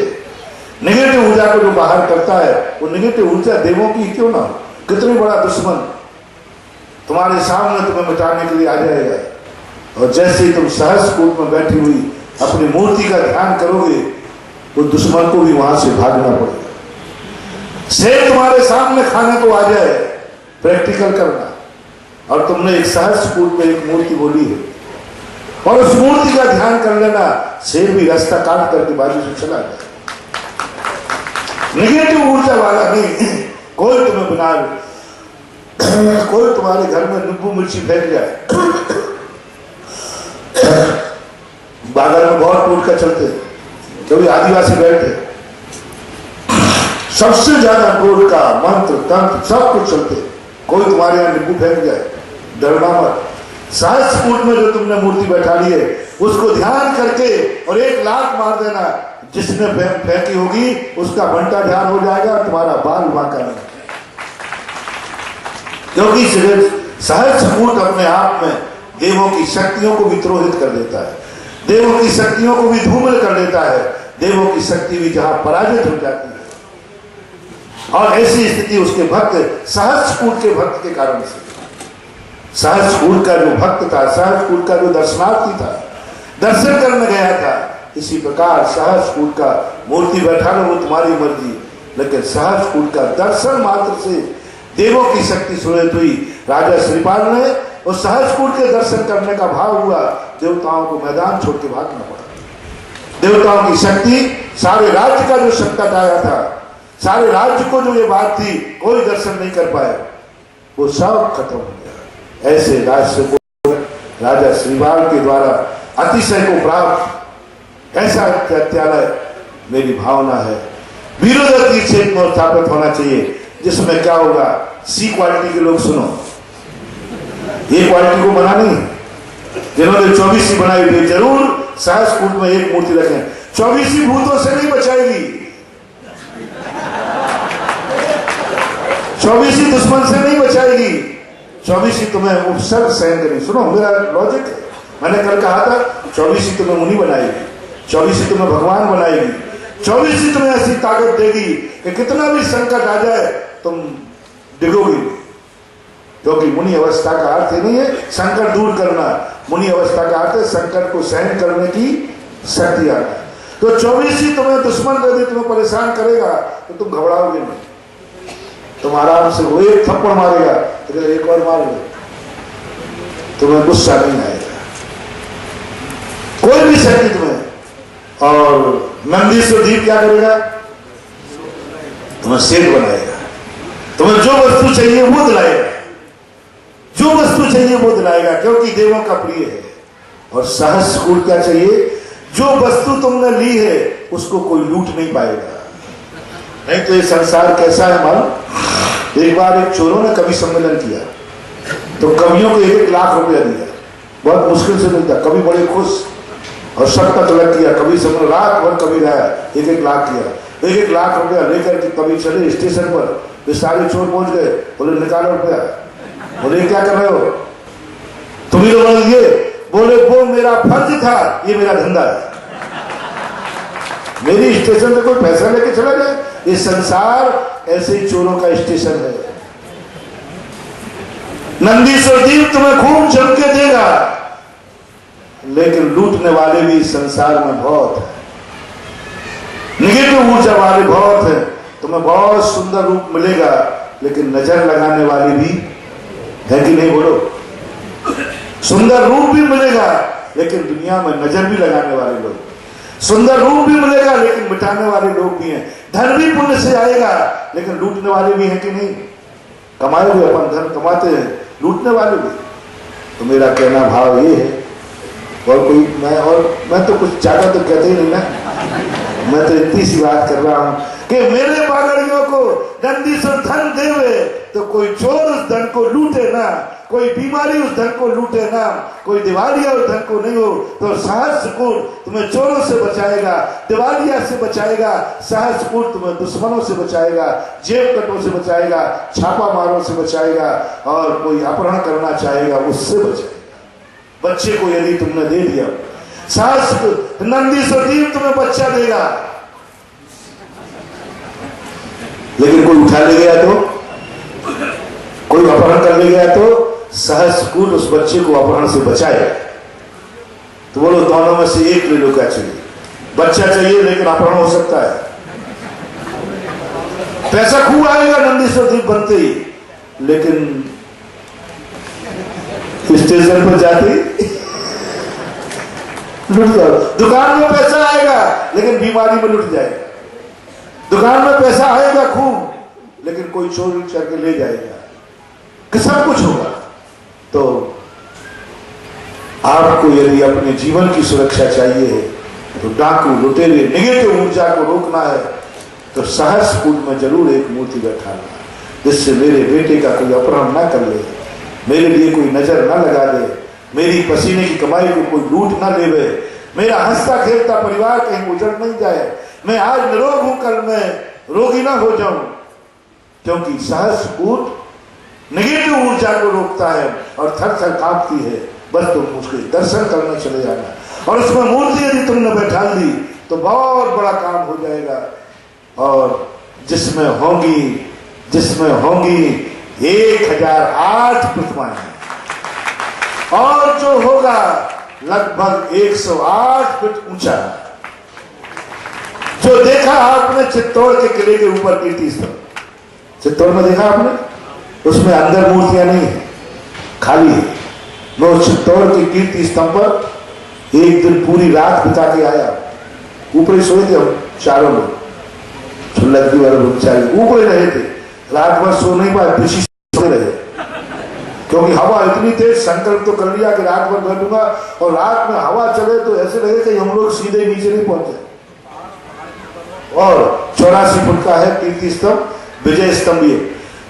निगेटिव ऊर्जा को जो बाहर करता है, वो निगेटिव ऊर्जा देवों की क्यों ना हो। कितने बड़ा दुश्मन तुम्हारे सामने तुम्हें मिटाने के लिए आ जाएगा, और जैसे ही तुम सहस्रकूट में बैठी हुई अपनी मूर्ति का ध्यान करोगे, वो दुश्मन को भी वहां से भागना पड़ेगा। शेर तुम्हारे सामने खाने को आ जाए, प्रैक्टिकल करना, और तुमने एक सहस्रकूट में एक मूर्ति बोली है, और उस मूर्ति का ध्यान कर लेना, शेर भी रास्ता काट करके बाजू से चला जाए। निगेटिव ऊर्जा वाला नहीं कोई तुम्हें बना, कोई तुम्हारे घर में नींबू मिर्ची फेंक जाए, बाजार में बहुत टूट कर चलते, कभी आदिवासी बैठे, सबसे ज्यादा टोट का मंत्र तंत्र सब कुछ चलते, कोई तुम्हारे यहाँ नींबू फेंक जाए, डरना मत। सहस्रकूट में जो तुमने मूर्ति बैठा ली है, उसको ध्यान करके और 1 लाख मार देना, जिसने फेंकी होगी उसका घंटा ध्यान हो जाएगा, तुम्हारा बाल बांका नहीं। क्योंकि सहस्रकूट अपने आप में देवों की शक्तियों को भी द्रोहित कर देता है, देवों की शक्तियों को भी धूमिल कर देता है, देवों की शक्ति भी जहां पराजित हो जाती है। और ऐसी स्थिति उसके भक्त, सहस्रकूट के भक्त के कारण से, सहस्रकूट का जो भक्त था, सहस्रकूट का जो दर्शनार्थी था, दर्शन करने गया था, इसी प्रकार सहस्रकूट का मूर्ति बैठा लो वो तुम्हारी मर्जी, लेकिन सहस्रकूट का दर्शन मात्र से देवों की शक्ति सुनित हुई। राजा श्रीपाल ने उस सहस्रकूट के दर्शन करने का भाव हुआ, देवताओं को मैदान छोड़ के भागना पड़ा। देवताओं की शक्ति, सारे राज्य का जो संकट आया था, सारे राज्य को जो ये बात थी, कोई दर्शन नहीं कर पाए, वो सब खत्म हो गया। ऐसे राजा श्रीवाल के द्वारा अतिशय को प्राप्त ऐसा विद्यालय मेरी भावना है वीरोदत्त क्षेत्र में स्थापित होना चाहिए, जिसमें क्या होगा, सी क्वालिटी के लोग सुनो, ये क्वालिटी को बना नहीं, जिन्होंने 24 बनाई हुई जरूर सहज स्कूल में एक मूर्ति रखें। 24 भूतों से नहीं बचाएगी, 24 दुश्मन से नहीं बचाएगी, 24 तुम्हें उपसर्ग सहन करेगी। सुनो मेरा लॉजिक है, मैंने कल कहा था 24 तुम्हें मुनि बनाएगी, 24 तुम्हें भगवान बनाएगी, 24 तुम्हें ऐसी ताकत देगी कि कितना भी संकट आ जाए तुम डिगोगी, क्योंकि मुनि अवस्था का अर्थ ही नहीं है संकट दूर करना, मुनि अवस्था का अर्थ है संकट को सहन करने की शक्ति आना। तो 24 तुम्हें दुश्मन यदि तुम्हें परेशान करेगा तो तुम घबराओगे नहीं, तुम आराम से, वो एक थप्पड़ मारेगा तो एक और मार लो, तुम्हें गुस्सा नहीं आएगा, कोई भी शक्ति तुम्हें। और नंदीश्वर दीप क्या करेगा, तुम्हें सेठ बनाएगा, तुम्हें जो वस्तु चाहिए वो दिलाएगा, जो वस्तु चाहिए वो दिलाएगा, क्योंकि देवों का प्रिय है। और सहज स्कूल क्या चाहिए, जो वस्तु तुमने ली है उसको कोई लूट नहीं पाएगा। नहीं तो ये संसार कैसा है मालूम, एक बार एक चोरों ने कवि सम्मेलन किया तो कवियों को 1 लाख रुपया दिया, बहुत मुश्किल से मिलता, कवि बड़े खुश और सबका तलब किया, कवि सम्मेलन रात भर कवि गया, 1 लाख किया, 1 लाख रुपया लेकर के कवि चले स्टेशन पर, वे सारे चोर पहुंच गए, बोले निकालो रुपया, बोले क्या कर रहे हो, तुम्ही लोग ये, बोले वो मेरा फर्ज था, ये मेरा धंधा है, मेरी स्टेशन से कोई पैसा लेके चला जाए, ये संसार ऐसे ही चोरों का स्टेशन है। नंदीश्वर दीप तुम्हें खूब जम के देगा, लेकिन लूटने वाले भी संसार में बहुत है, निगेटिव ऊर्जा वाले बहुत है, तुम्हें बहुत सुंदर रूप मिलेगा, लेकिन नजर लगाने वाली भी है कि नहीं, बोलो, सुंदर रूप भी मिलेगा लेकिन दुनिया में नजर भी लगाने वाले लोग, सुंदर रूप भी मिलेगा लेकिन मिटाने वाले लोग भी हैं, धन भी पुण्य से आएगा लेकिन लूटने वाले भी हैं कि नहीं, कमाए हुए अपन धन कमाते हैं, लूटने वाले भी। तो मेरा कहना भाव ये है, और कोई मैं तो कुछ ज्यादा तो कहते ही नहीं ना, मैं तो इतनी सी बात कर रहा हूं कि मेरे बागड़ियों को नंदीश्वर धन देवे तो कोई चोर उस धन को लूटे ना, कोई बीमारी उस धन को लूटे ना, कोई दिवालिया उस धन को नहीं हो। तो सहज स्कूल तुम्हें चोरों से बचाएगा, दिवालिया से बचाएगा, सहज स्कूल तुम्हें दुश्मनों से बचाएगा, जेब कटों से बचाएगा, छापा मारों से बचाएगा, और कोई अपहरण करना चाहेगा उससे बचाएगा। बच्चे को यदि तुमने दे दिया, सहज नंदीश्वर दीप तुम्हें बच्चा देगा, लेकिन कोई उठा ले गया तो, कोई अपहरण कर ले गया तो सहज स्कूल उस बच्चे को अपहरण से बचाए। तो बोलो दोनों में से एक ले लो, क्या चाहिए, बच्चा चाहिए लेकिन अपहरण हो सकता है, पैसा खूब आएगा नंदीश्वर दीप बनते ही, लेकिन स्टेशन पर जाते लुट जाओ, दुकान में पैसा आएगा लेकिन बीमारी में लुट जाएगा, दुकान में पैसा आएगा खूब लेकिन कोई चोरी करके ले जाएगा, कि सब कुछ होगा। तो आपको यदि अपने जीवन की सुरक्षा चाहिए तो डाकू लुटेरे निगेटिव ऊर्जा को रोकना है तो सहज स्कूल में जरूर एक मूर्ति बैठाना, जिससे मेरे बेटे का कोई अपहरण ना कर ले, मेरे लिए कोई नजर ना लगा दे, मेरी पसीने की कमाई को कोई लूट ना ले, मेरा हंसता खेलता परिवार कहीं उजड़ नहीं जाए, मैं आज निरोग हूं कल मैं रोगी ना हो जाऊं, क्योंकि सहज स्कूल नेगेटिव ऊर्जा को रोकता है और थर थर कांपती है। बस तुम उसके दर्शन करने चले जाना, और उसमें मूर्ति यदि तुमने बैठा ली तो बहुत बड़ा काम हो जाएगा। और जिसमें होंगी 1008 प्रतिमाएं, और जो होगा लगभग 108 फीट ऊंचा, जो देखा आपने चित्तौड़ के किले के ऊपर कीर्ति स्तंभ, चित्तौड़ में देखा आपने, उसमें अंदर मूर्तियां नहीं है, खाली है। मैं उस चित्तौड़ के कीर्ति स्तंभ पर एक दिन पूरी रात बिता के आया, ऊपर ही सोए थे हम चारों लोग, लड़की वाले लोग चारों ऊपर ही रहे थे, रात भर सो नहीं पाए, पीछे सोए रहे, क्योंकि हवा इतनी तेज, संकल्प तो कर लिया कि रात भर बैठूंगा, और रात में हवा चले तो ऐसे लगे कि हम लोग सीधे नीचे नहीं पहुंचे। और 84 फुट का है कीर्ति स्तंभ, विजय स्तंभ। ये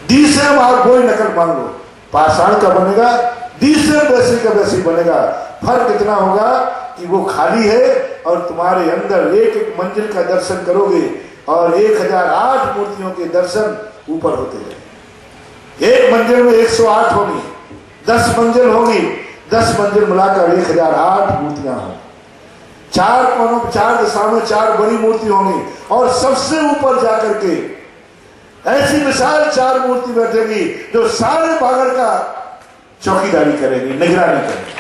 डीसीएम आप कोई नकल मान लो, पाषाण का बनेगा, डीसीएम वैसे का वैसे बनेगा। फर्क इतना होगा कि वो खाली है और तुम्हारे अंदर एक एक मंजिल का दर्शन करोगे, और 1008 मूर्तियों के दर्शन ऊपर होते हैं। एक मंजिल में 108 होगी, 10 मंजिल होगी, 10 मंजिल मिलाकर 1008 मूर्तियां होंगी। 4 कोनों, 4 दिशाओं में 4 बड़ी मूर्ति होंगी, और सबसे ऊपर जाकर के ऐसी विशाल 4 मूर्ति बैठेगी जो सारे बागड़ का चौकीदारी करेगी, निगरानी करेगी।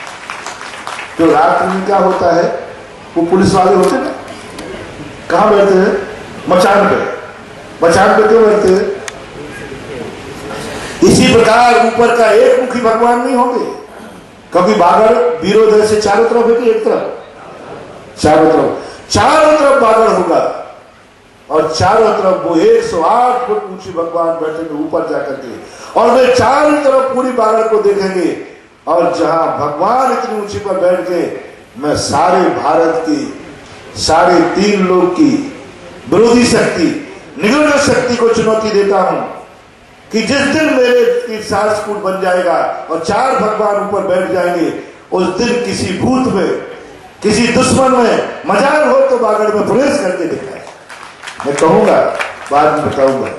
जो रात में क्या होता है, वो पुलिस वाले होते हैं, कहां बैठते हैं? मचान पे। मचान पे क्यों बैठते हैं? इसी प्रकार ऊपर का एक मुखी भगवान नहीं होंगे, क्योंकि बागड़ वीरोदय से चारों तरफ है कि एक तरफ? चारों तरफ बागड़ होगा, और चारों तरफ वो 108 फुट ऊंची भगवान बैठेंगे ऊपर जाकर के, और वे चारों तरफ पूरी बागड़ को देखेंगे। और जहां भगवान इतनी ऊंची पर बैठ के, मैं सारे भारत की, 3.5 लोग की विरोधी शक्ति, निगृढ़ शक्ति को चुनौती देता हूं कि जिस दिन मेरे की सासकूट बन जाएगा और 4 भगवान ऊपर बैठ जाएंगे, उस दिन किसी भूत में, किसी दुश्मन में मजाल हो तो बागड़ में प्रवेश करके दिखाए। मैं कहूंगा, बाद में बताऊंगा।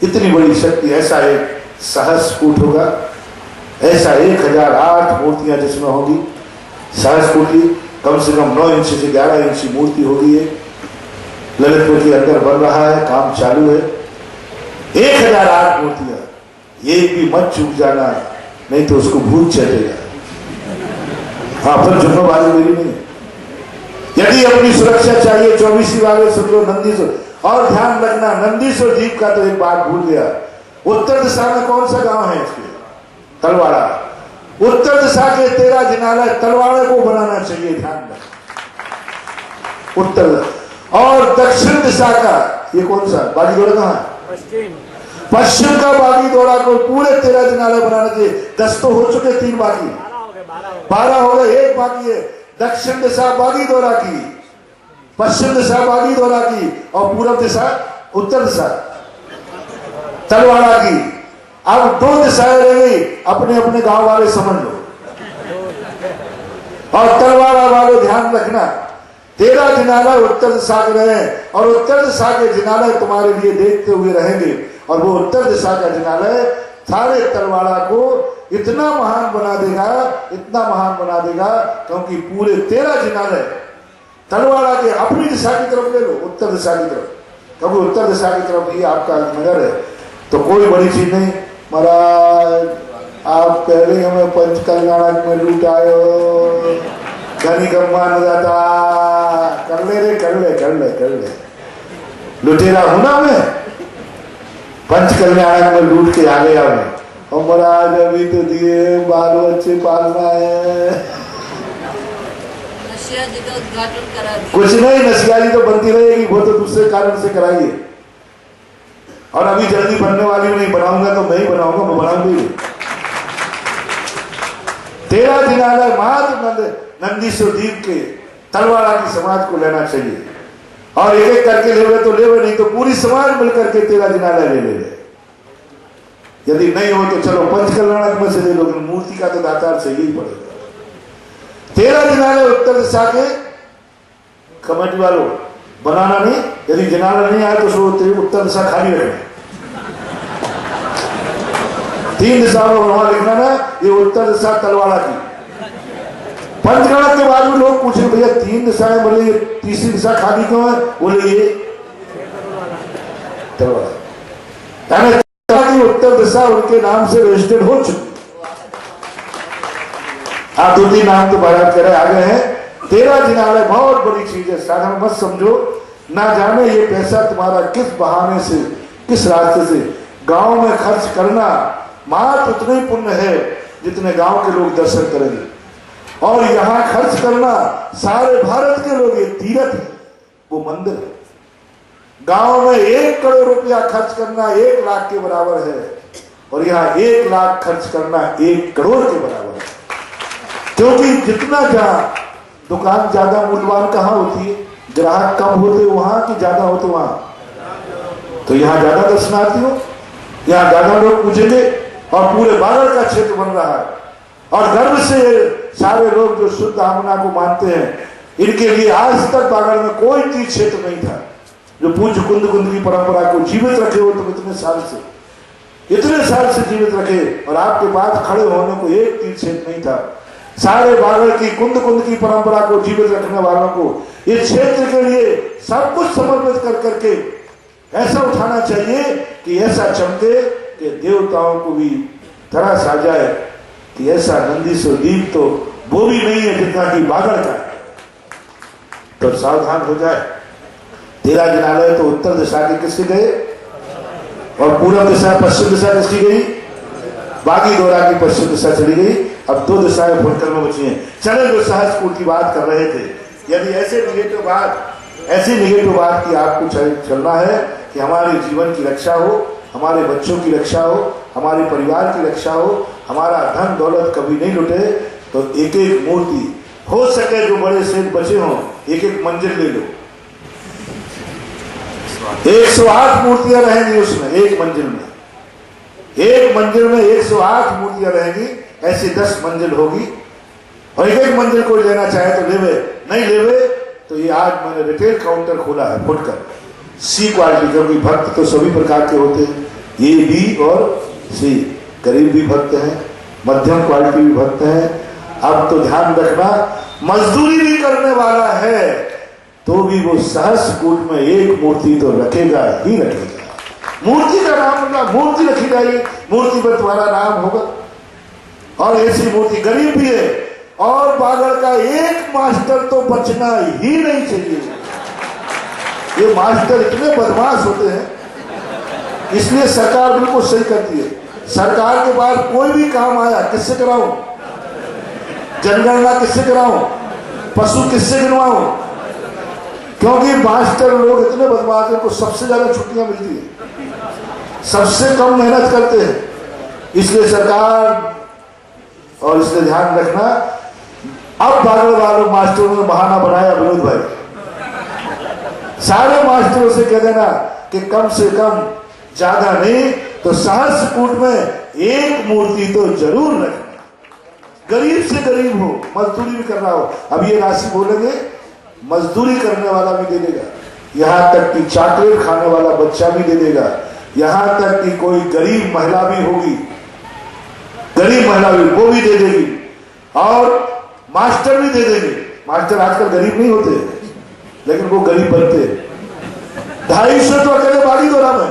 इतनी बड़ी शक्ति, ऐसा एक सहस्रकूट होगा, ऐसा 1008 मूर्तियां जिसमें होगी। सहस्रकूट की कम से कम 9 इंच से 11 इंच की मूर्ति होगी। ललितपुर के अंदर बन रहा है, काम चालू है। 1008 मूर्तियां, ये भी मत चूक जाना, नहीं तो उसको भूत चलेगा। हाँ, पर जुम्मेवारी मेरी नहीं है। यदि अपनी सुरक्षा चाहिए, 24 वाले सुन लो, नंदीश्वर। और ध्यान रखना, नंदीश्वर द्वीप का तो एक बात भूल गया, उत्तर दिशा में कौन सा गांव है इसके? तलवाड़ा। उत्तर दिशा के 13 जिनालय तलवाड़ा को बनाना चाहिए, ध्यान रखना। उत्तर और दक्षिण दिशा का ये कौन सा बागीदोड़ा कहां है? पश्चिम का बागीदोड़ा को पूरे 13 जिनालय बनाना चाहिए। 10 तो हो चुके, 3 बाकी, 12 हो गए, 1 बाकी है। दक्षिण दिशा बागीदोड़ा की, पश्चिम दिशा बागीदोड़ा की, और पूर्व दिशा, उत्तर दिशा तलवाड़ा की। अब 2 दिशाएं रह गई, अपने अपने गांव वाले समझ लो। और तलवाड़ा वालों ध्यान रखना, 13 जिनालय उत्तर दिशा के रहे, और उत्तर दिशा के जिनालय तुम्हारे लिए देखते हुए रहेंगे। और वो उत्तर दिशा का जिनालय सारे तलवाड़ा को इतना महान बना देगा, इतना महान बना देगा, क्योंकि पूरे 13 जिनालय तलवाड़ा के अपनी दिशा की तरफ ले लो, उत्तर दिशा की तरफ, क्योंकि उत्तर दिशा की तरफ ये आपका नगर है। तो कोई बड़ी चीज नहीं। महाराज, आप पहले हमें पंच कल्याण में लूटायो, घनी गम्मा न जाता, कर ले रे, कर ले, कर ले, कर ले। लुटेरा हूं ना मैं, पंच कल्याण में लूट के आ गया मैं। और महाराज अभी तो दिए, बाल बच्चे पालना है, जी का उद्घाटन करा दिया। कुछ नहीं, नशिया जी तो बनती रहेगी, वो तो दूसरे कारण से कराइए। और अभी जल्दी बनने वाली नहीं, बनाऊंगा तो मैं ही बनाऊंगा, मैं बनाऊंगी। 13 जिनालय मात्र नंदीश्वर द्वीप के तलवाड़ा की समाज को लेना चाहिए। और एक एक करके ले, तो ले, नहीं तो पूरी समाज मिलकर के 13 जिनालय ले। यदि नहीं हो तो चलो पंचकल्याण में से ले लो, मूर्ति का तो दातार से ही पड़ेगा। 13 जिनालय उत्तर दिशा के कमेटी वालों बनाना नहीं। यदि जिनालय नहीं आए तो उत्तर दिशा खाली रहे। 3 दिशाओं में वहां लिखना ना, ये उत्तर दिशा तलवाड़ा की। पंचगणक के बाद में लोग पूछे, भैया 3 दिशाएं, बोले ये तीसरी दिशा खाली क्यों है? बोले ये तलवाड़ा, यानी उत्तर दिशा उनके नाम से रजिस्टर्ड हो चुकी। आप 2-3 नाम तो बारात करे आ गए हैं। 13 जिनालय बहुत बड़ी चीज है, साधारण मत समझो। ना जाने ये पैसा तुम्हारा किस बहाने से, किस रास्ते से गांव में खर्च करना, मात्र उतना ही पुण्य है जितने गांव के लोग दर्शन करेंगे। और यहां खर्च करना, सारे भारत के लोग, ये तीर्थ है, वो मंदिर है। गांव में 1 करोड़ रुपया खर्च करना 1 लाख के बराबर है। और यहाँ 1 लाख खर्च करना 1 करोड़ के बराबर है। क्योंकि जितना जहां दुकान ज्यादा मूल्यवान कहाँ होती है, ग्राहक कम होते वहां कि ज्यादा होते वहां, तो यहाँ ज्यादा दर्शनार्थी हो, यहाँ ज्यादा लोग पूछेंगे और पूरे बागड़ का क्षेत्र बन रहा है। और गर्व से सारे लोग जो शुद्ध आमना को मानते हैं, इनके लिए आज तक बागड़ में कोई तीर्थ क्षेत्र नहीं था जो पूज्य कुंद कुंद की परंपरा को जीवित रखे हो। तुम इतने साल से जीवित रखे और आपके पास खड़े होने को एक तीर्थ क्षेत्र नहीं था। सारे बागड़ की कुंद कुंद की परंपरा को जीवित रखने वालों को इस क्षेत्र के लिए सब कुछ समर्पित कर करके ऐसा उठाना चाहिए कि ऐसा चमके कि देवताओं को भी तरस आ जाए कि ऐसा नंदी सो दीप तो वो भी नहीं है जितना कि बागड़ का है। तो सावधान हो जाए। 13 जिनालय तो उत्तर दिशा के किसके गए और पूर्व दिशा पश्चिम दिशा किसकी गई, बागी दोरा की पश्चिम दिशा चली गई। अब 2 दिशाएं फुटकर में बची हैं। चले जो सहज कूट की बात कर रहे थे, यदि ऐसी निगेटिव बात की आपको चलना है कि हमारे जीवन की रक्षा हो, हमारे बच्चों की रक्षा हो, हमारे परिवार की रक्षा हो, हमारा धन दौलत कभी नहीं लुटे, तो एक एक मूर्ति हो सके जो बड़े सेठ बचे हों, एक एक मंजिल ले लो। 108 मूर्तियां रहेंगी उसमें, एक मंजिल में 108 मूर्तियां रहेंगी। ऐसी 10 मंजिल होगी और एक मंजिल कोई लेना चाहे तो लेवे, नहीं लेवे तो ये आज मैंने रिटेल काउंटर खोला है फुटकर सी क्वालिटी, क्योंकि भक्त तो सभी प्रकार के होते हैं, ये बी और सी, गरीब भी भक्त हैं, मध्यम क्वालिटी भी भक्त हैं। अब तो ध्यान रखना, मजदूरी भी करने वाला है तो भी वो सहस्र कूट में एक मूर्ति तो रखेगा ही रखेगा। मूर्ति का नाम, मूर्ति रखी जाएगी, मूर्ति पर तुम्हारा नाम होगा। और ऐसी मूर्ति गरीब भी है और बागड़ का एक मास्टर तो बचना ही नहीं चाहिए। ये मास्टर इतने बदमाश होते हैं, इसलिए सरकार बिल्कुल सही करती है। सरकार के पास कोई भी काम आया किससे कराऊं, जनगणना किससे कराऊं, पशु किससे गिनवाऊं, क्योंकि मास्टर लोग इतने बदमाश हैं, उनको सबसे ज्यादा छुट्टियां मिलती है, सबसे कम मेहनत करते हैं। इसलिए सरकार, और इसलिए ध्यान रखना, अब बागड़ वालों मास्टरों ने बहाना बनाया, विनोद भाई, सारे मास्टरों से कह देना कि कम से कम, ज्यादा नहीं तो सहस्र कूट में एक मूर्ति तो जरूर रखना। गरीब से गरीब हो, मजदूरी भी कर रहा हो, अब ये राशि बोलेंगे मजदूरी करने वाला भी दे देगा, यहां तक कि चॉकलेट खाने वाला बच्चा भी दे देगा, यहां तक कि कोई गरीब महिला भी होगी, गरीब महिला भी वो भी दे देगी, और मास्टर भी दे देंगे। मास्टर आजकल गरीब नहीं होते लेकिन वो गरीब बनते हैं। 250 तो अकेले बागी दोरा में,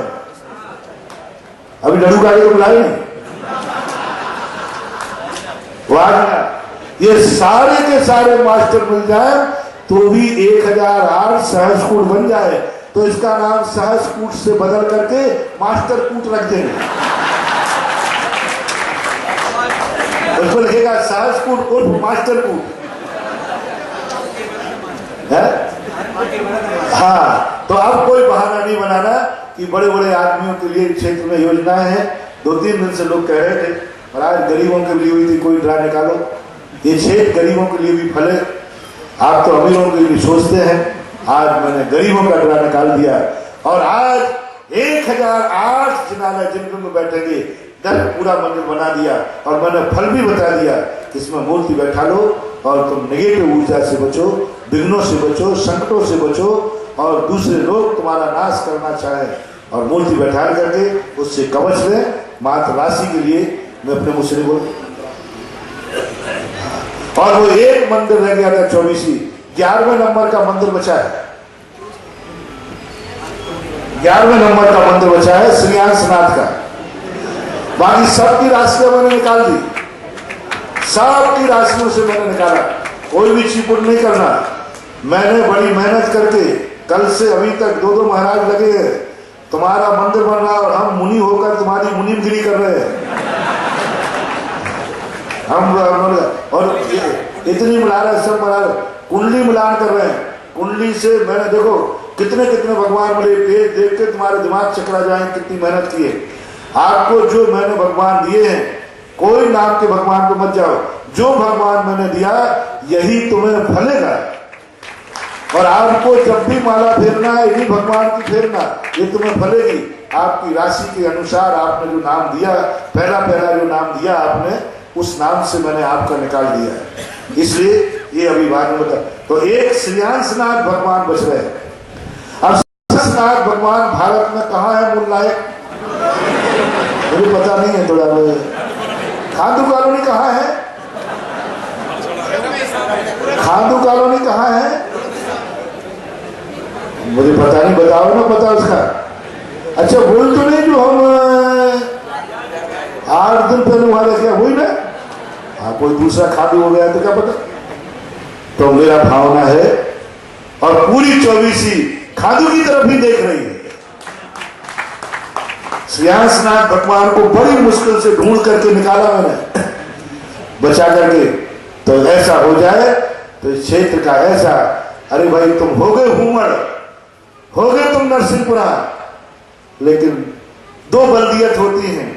अभी लड़ू गाड़ी को बुलाए नहीं, ये सारे के सारे मास्टर मिल जाए तो भी 1008 सहज कूट बन जाए, तो इसका नाम सहज कूट से बदल करके मास्टर कूट रख देंगे। उसको लिखेगा सहज कूट उर्फ मास्टर कूट है। हाँ, तो अब कोई बहाना नहीं बनाना कि बड़े बड़े आदमियों के लिए क्षेत्र में योजनाएं हैं। 2-3 दिन से लोग कह रहे थे, और आज गरीबों के लिए हुई थी, कोई ड्रा निकालो, ये क्षेत्र गरीबों के लिए भी फले। आप तो अमीरों के लिए सोचते हैं, आज मैंने गरीबों का ड्रा निकाल दिया, और आज 1008 जिनालय जिनके में बैठेंगे, 10 पूरा मंदिर बना दिया, और मैंने फल भी बता दिया कि इसमें मूर्ति बैठा लो और तुम नेगेटिव ऊर्जा से बचो, विघ्नों से बचो, संकटों से बचो, और दूसरे लोग तुम्हारा नाश करना चाहे और मूर्ति बैठा करके उससे कवच लें। मात्र राशि के लिए मैं अपने मुँह से नहीं बोल, और वो एक मंदिर रह गया था 24, 11वें नंबर का मंदिर बचा है, 11वें नंबर का मंदिर बचा है श्रीयांशनाथ का। बाकी सबकी राशियां मैंने निकाल दी, सबकी राशियों से मैंने निकाला, कोई भी चिपुट नहीं करना। मैंने बड़ी मेहनत करके कल से अभी तक 2-2 महाराज लगे हैं, तुम्हारा मंदिर बन रहा और हम मुनि होकर तुम्हारी मुनिमगिरी कर रहे हैं। हम और इतनी मिला रहे, सब मिला रहे, कुंडली मिलान कर रहे हैं। कुंडली से मैंने देखो कितने कितने भगवान मिले, पेट देख के तुम्हारे दिमाग चकरा जाए, कितनी मेहनत की है। आपको जो मैंने भगवान दिए हैं, कोई नाम के भगवान को मत जाओ, जो भगवान मैंने दिया यही तुम्हें फलेगा। और आपको जब भी माला फेरना है यही भगवान की फेरना, ये तुम्हें फलेगी। आपकी राशि के अनुसार आपने जो नाम दिया, पहला पहला जो नाम दिया आपने, उस नाम से मैंने आपका निकाल दिया है। इसलिए ये अभी बाद में बता। तो एक श्रेयांशनाथ भगवान बच रहे हैं। अब श्रेयांशनाथ भगवान भारत में कहाँ है मूल नायक, मुझे पता नहीं है। थोड़ा खांडू कॉलोनी कहाँ है, खांडू कॉलोनी कहाँ है, मुझे पता नहीं, बताओ ना पता उसका। अच्छा बोल तो नहीं जो हम 8 दिन पहले वहां रखे, वही ना। हाँ, कोई दूसरा खादू हो गया तो क्या पता। तो मेरा भावना है, और पूरी 24 खादू की तरफ ही देख रही है। श्रेयांशनाथ भगवान को बड़ी मुश्किल से ढूंढ करके निकाला मैंने, बचा करके। तो ऐसा हो जाए तो इस क्षेत्र का ऐसा, अरे भाई तुम हो गए हुमड़, हो गए तुम नरसिंहपुरा, लेकिन 2 बल्दियत होती हैं,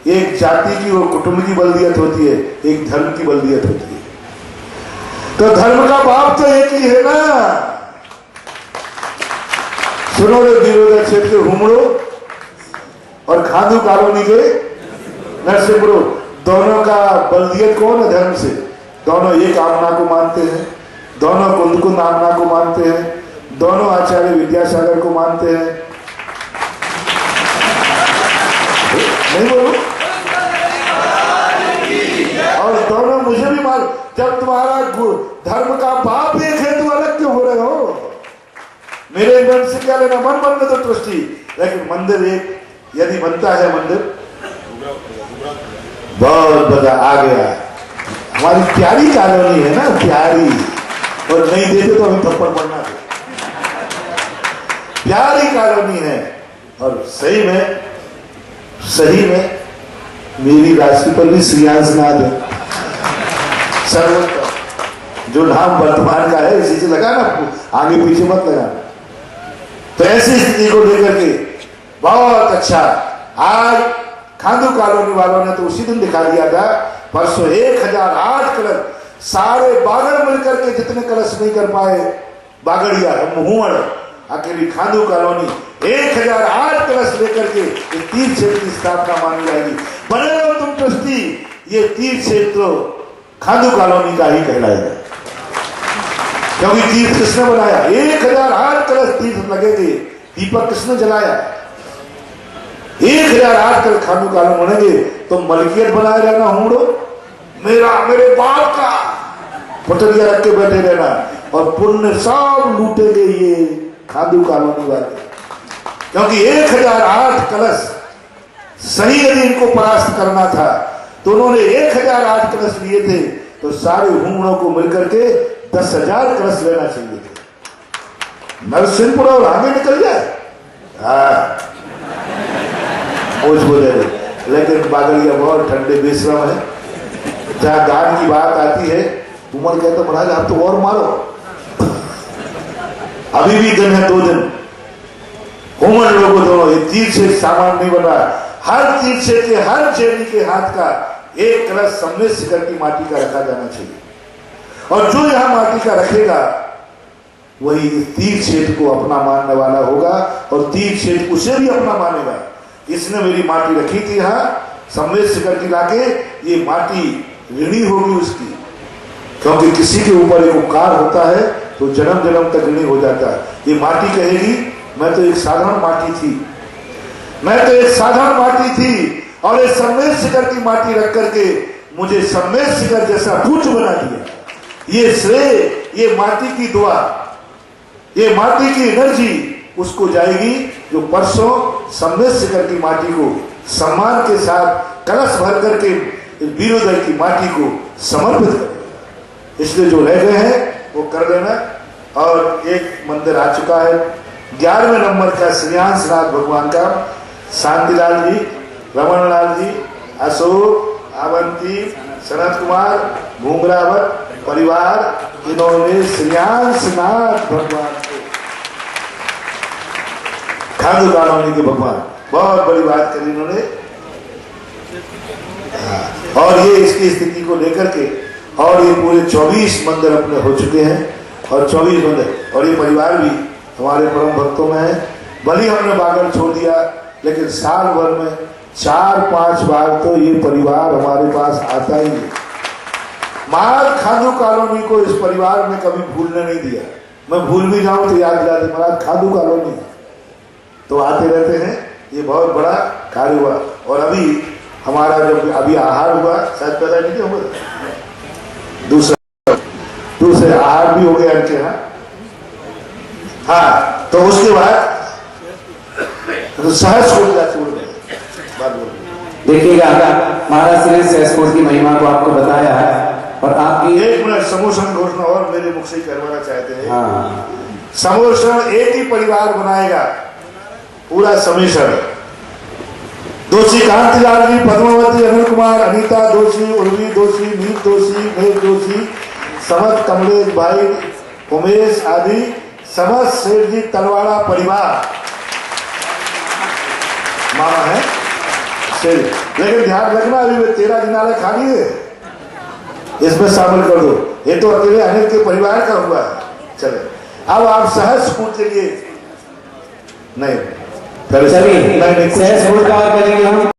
एक जाति की और कुटुंब की बल्दियत होती है, एक धर्म की बल्दियत होती है। तो धर्म का बाप तो एक ही है ना। सुनो रे विरोधा क्षेत्र के हुमड़ो और खांडू कॉलोनी के नरसिंहपुरो, दोनों का बल्दियत कौन है धर्म से। दोनों एक आमना को मानते हैं, दोनों कुंदकुंद आमना को मानते हैं, दोनों आचार्य विद्यासागर को मानते हैं। नहीं बोलो। और दोनों मुझे भी मान, जब तुम्हारा धर्म का बाप एक है तो अलग क्यों हो रहे हो। मेरे मन से क्या लेना, मन बनने तो ट्रस्टी, लेकिन मंदिर एक यदि बनता है, मंदिर बहुत बड़ा आ गया। हमारी प्यारी कॉलोनी है ना, प्यारी, और नहीं देते तो हमें थप्पड़ पड़ना है। प्यारी कॉलोनी है, और सही में मेरी राशि पर भी श्रेयांशनाथ है। सर्वोत्तम जो नाम वर्तमान का है इसी से लगाना, आगे पीछे मत लगाना। तो ऐसी स्थिति को लेकर के बहुत अच्छा, आज खांडू कॉलोनी वालों ने तो उसी दिन दिखा दिया था, परसों 1008 कलश, सारे बागड़ मिलकर के जितने कलश नहीं कर पाए, बागड़िया हुमड़, अकेली खांडू कॉलोनी 1008 कलश लेकर के तीर्थ क्षेत्र की स्थापना मानी जाएगी। बने रहो तुम ट्रस्टी, ये तीर्थ क्षेत्र खांडू कॉलोनी का ही कहलाएगा, क्योंकि तीर्थ किसने बनाया। 1008 कलश तीर्थ लगेंगे, दीपक किसने जलाया। 1008 कलश खांडू कॉलोनी बनेंगे, तो मलकियत बनाए रहना हुमड़ो, मेरा मेरे बाप का पटरिया रख के बैठे रहना, और पुण्य सब लूटेंगे ये खांडू कॉलोनी वाले। क्योंकि 1008 कलश सही यदि इनको परास्त करना था तो उन्होंने 1008 कलश लिए थे, तो सारे हुमड़ों को मिलकर के 10,000 कलश लेना चाहिए थे। नरसिंहपुर और आगे निकल जाए, हाँ बोले, लेकिन बागड़िया बहुत ठंडे बेशरम है। जहां दान की बात आती है, उमर कहते तो महाराज आप तो और मारो, अभी भी दिन है 2 दिन। उमर लोगों दोनों, ये तीर्थ से सामान नहीं बना, हर तीर्थ से के हर जैनी के हाथ का एक कलश सम्मिलित शिखर की माटी का रखा जाना चाहिए। और जो यहां माटी का रखेगा वही तीर्थ क्षेत्र को अपना मानने वाला होगा, और तीर्थ क्षेत्र उसे भी अपना मानेगा। इसने मेरी माटी रखी थी यहाँ सम्मिलित शिखर की लाके, ये माटी ऋणी होगी उसकी, क्योंकि किसी के ऊपर एक उपकार होता है तो जन्म जन्म तक ऋणी हो जाता है। ये माटी कहेगी मैं तो एक साधारण माटी थी, मैं तो एक साधारण माटी थी, और इस सम्मिलित शिखर की माटी रख करके मुझे सम्मिलित शिखर जैसा पूज्य बना दिया। ये श्रेय, ये माटी की दुआ, ये माटी की एनर्जी उसको जाएगी जो परसों सम्मिलित शिखर की माटी को सम्मान के साथ कलश भर करके वीरोदय की माटी को समर्पित करेगा। इसलिए जो रह गए हैं वो कर देना। और एक मंदिर आ चुका है 11वें नंबर का श्रेयांशनाथ भगवान का, शांतिलाल जी, रमनलाल जी, अशोक, अवंती, सनत कुमार, घूंगरावत परिवार, इन्होंने श्रेयांशनाथ भगवान को, खांडू कॉलोनी के भगवान बहुत बड़ी बात करी इन्होंने। और ये इसकी स्थिति को लेकर के, और ये पूरे 24 मंदिर अपने हो चुके हैं, और 24 मंदिर, और ये परिवार भी हमारे परम भक्तों में है। भले हमने बागल छोड़ दिया, लेकिन साल भर में 4-5 बार तो ये परिवार हमारे पास आता ही है। महाराज खादू कॉलोनी को इस परिवार ने कभी भूलने नहीं दिया। मैं भूल भी जाऊं तो याद दिला दे, महाराज खादू कॉलोनी, तो आते रहते हैं। ये बहुत बड़ा कार्य हुआ। और अभी हमारा जब अभी आहार हुआ, शायद पता नहीं क्या हुआ, दूसरे आहार भी हो गया इनके यहाँ। हाँ, तो उसके बाद सहज छोड़ गए। देखिएगा, महाराज श्री सहसपुर की महिमा को आपको बताया है। और आपकी 1 मिनट समोषण घोषणा और मेरे मुख से ही करवाना चाहते हैं। हाँ, समोषण एक ही परिवार बनाएगा, पूरा समीक्षण। दोषी कांतिलाल जी, पद्मावती, अनिल कुमार, अनीता दोषी, उर्वी दोषी, मीत दोषी, मेघ दोषी, समत कमलेश भाई, उमेश आदि समस्त सेठ जी तलवाड़ा परिवार माना है सेठ। लेकिन ध्यान रखना, अभी वे 13 दिनाले खाली है, इसमें शामिल कर दो। ये तो अकेले अनिल के परिवार का हुआ है। चले, अब आप सहज स्कूल के लिए नहीं चलिए सहसपुर का करेंगे हम।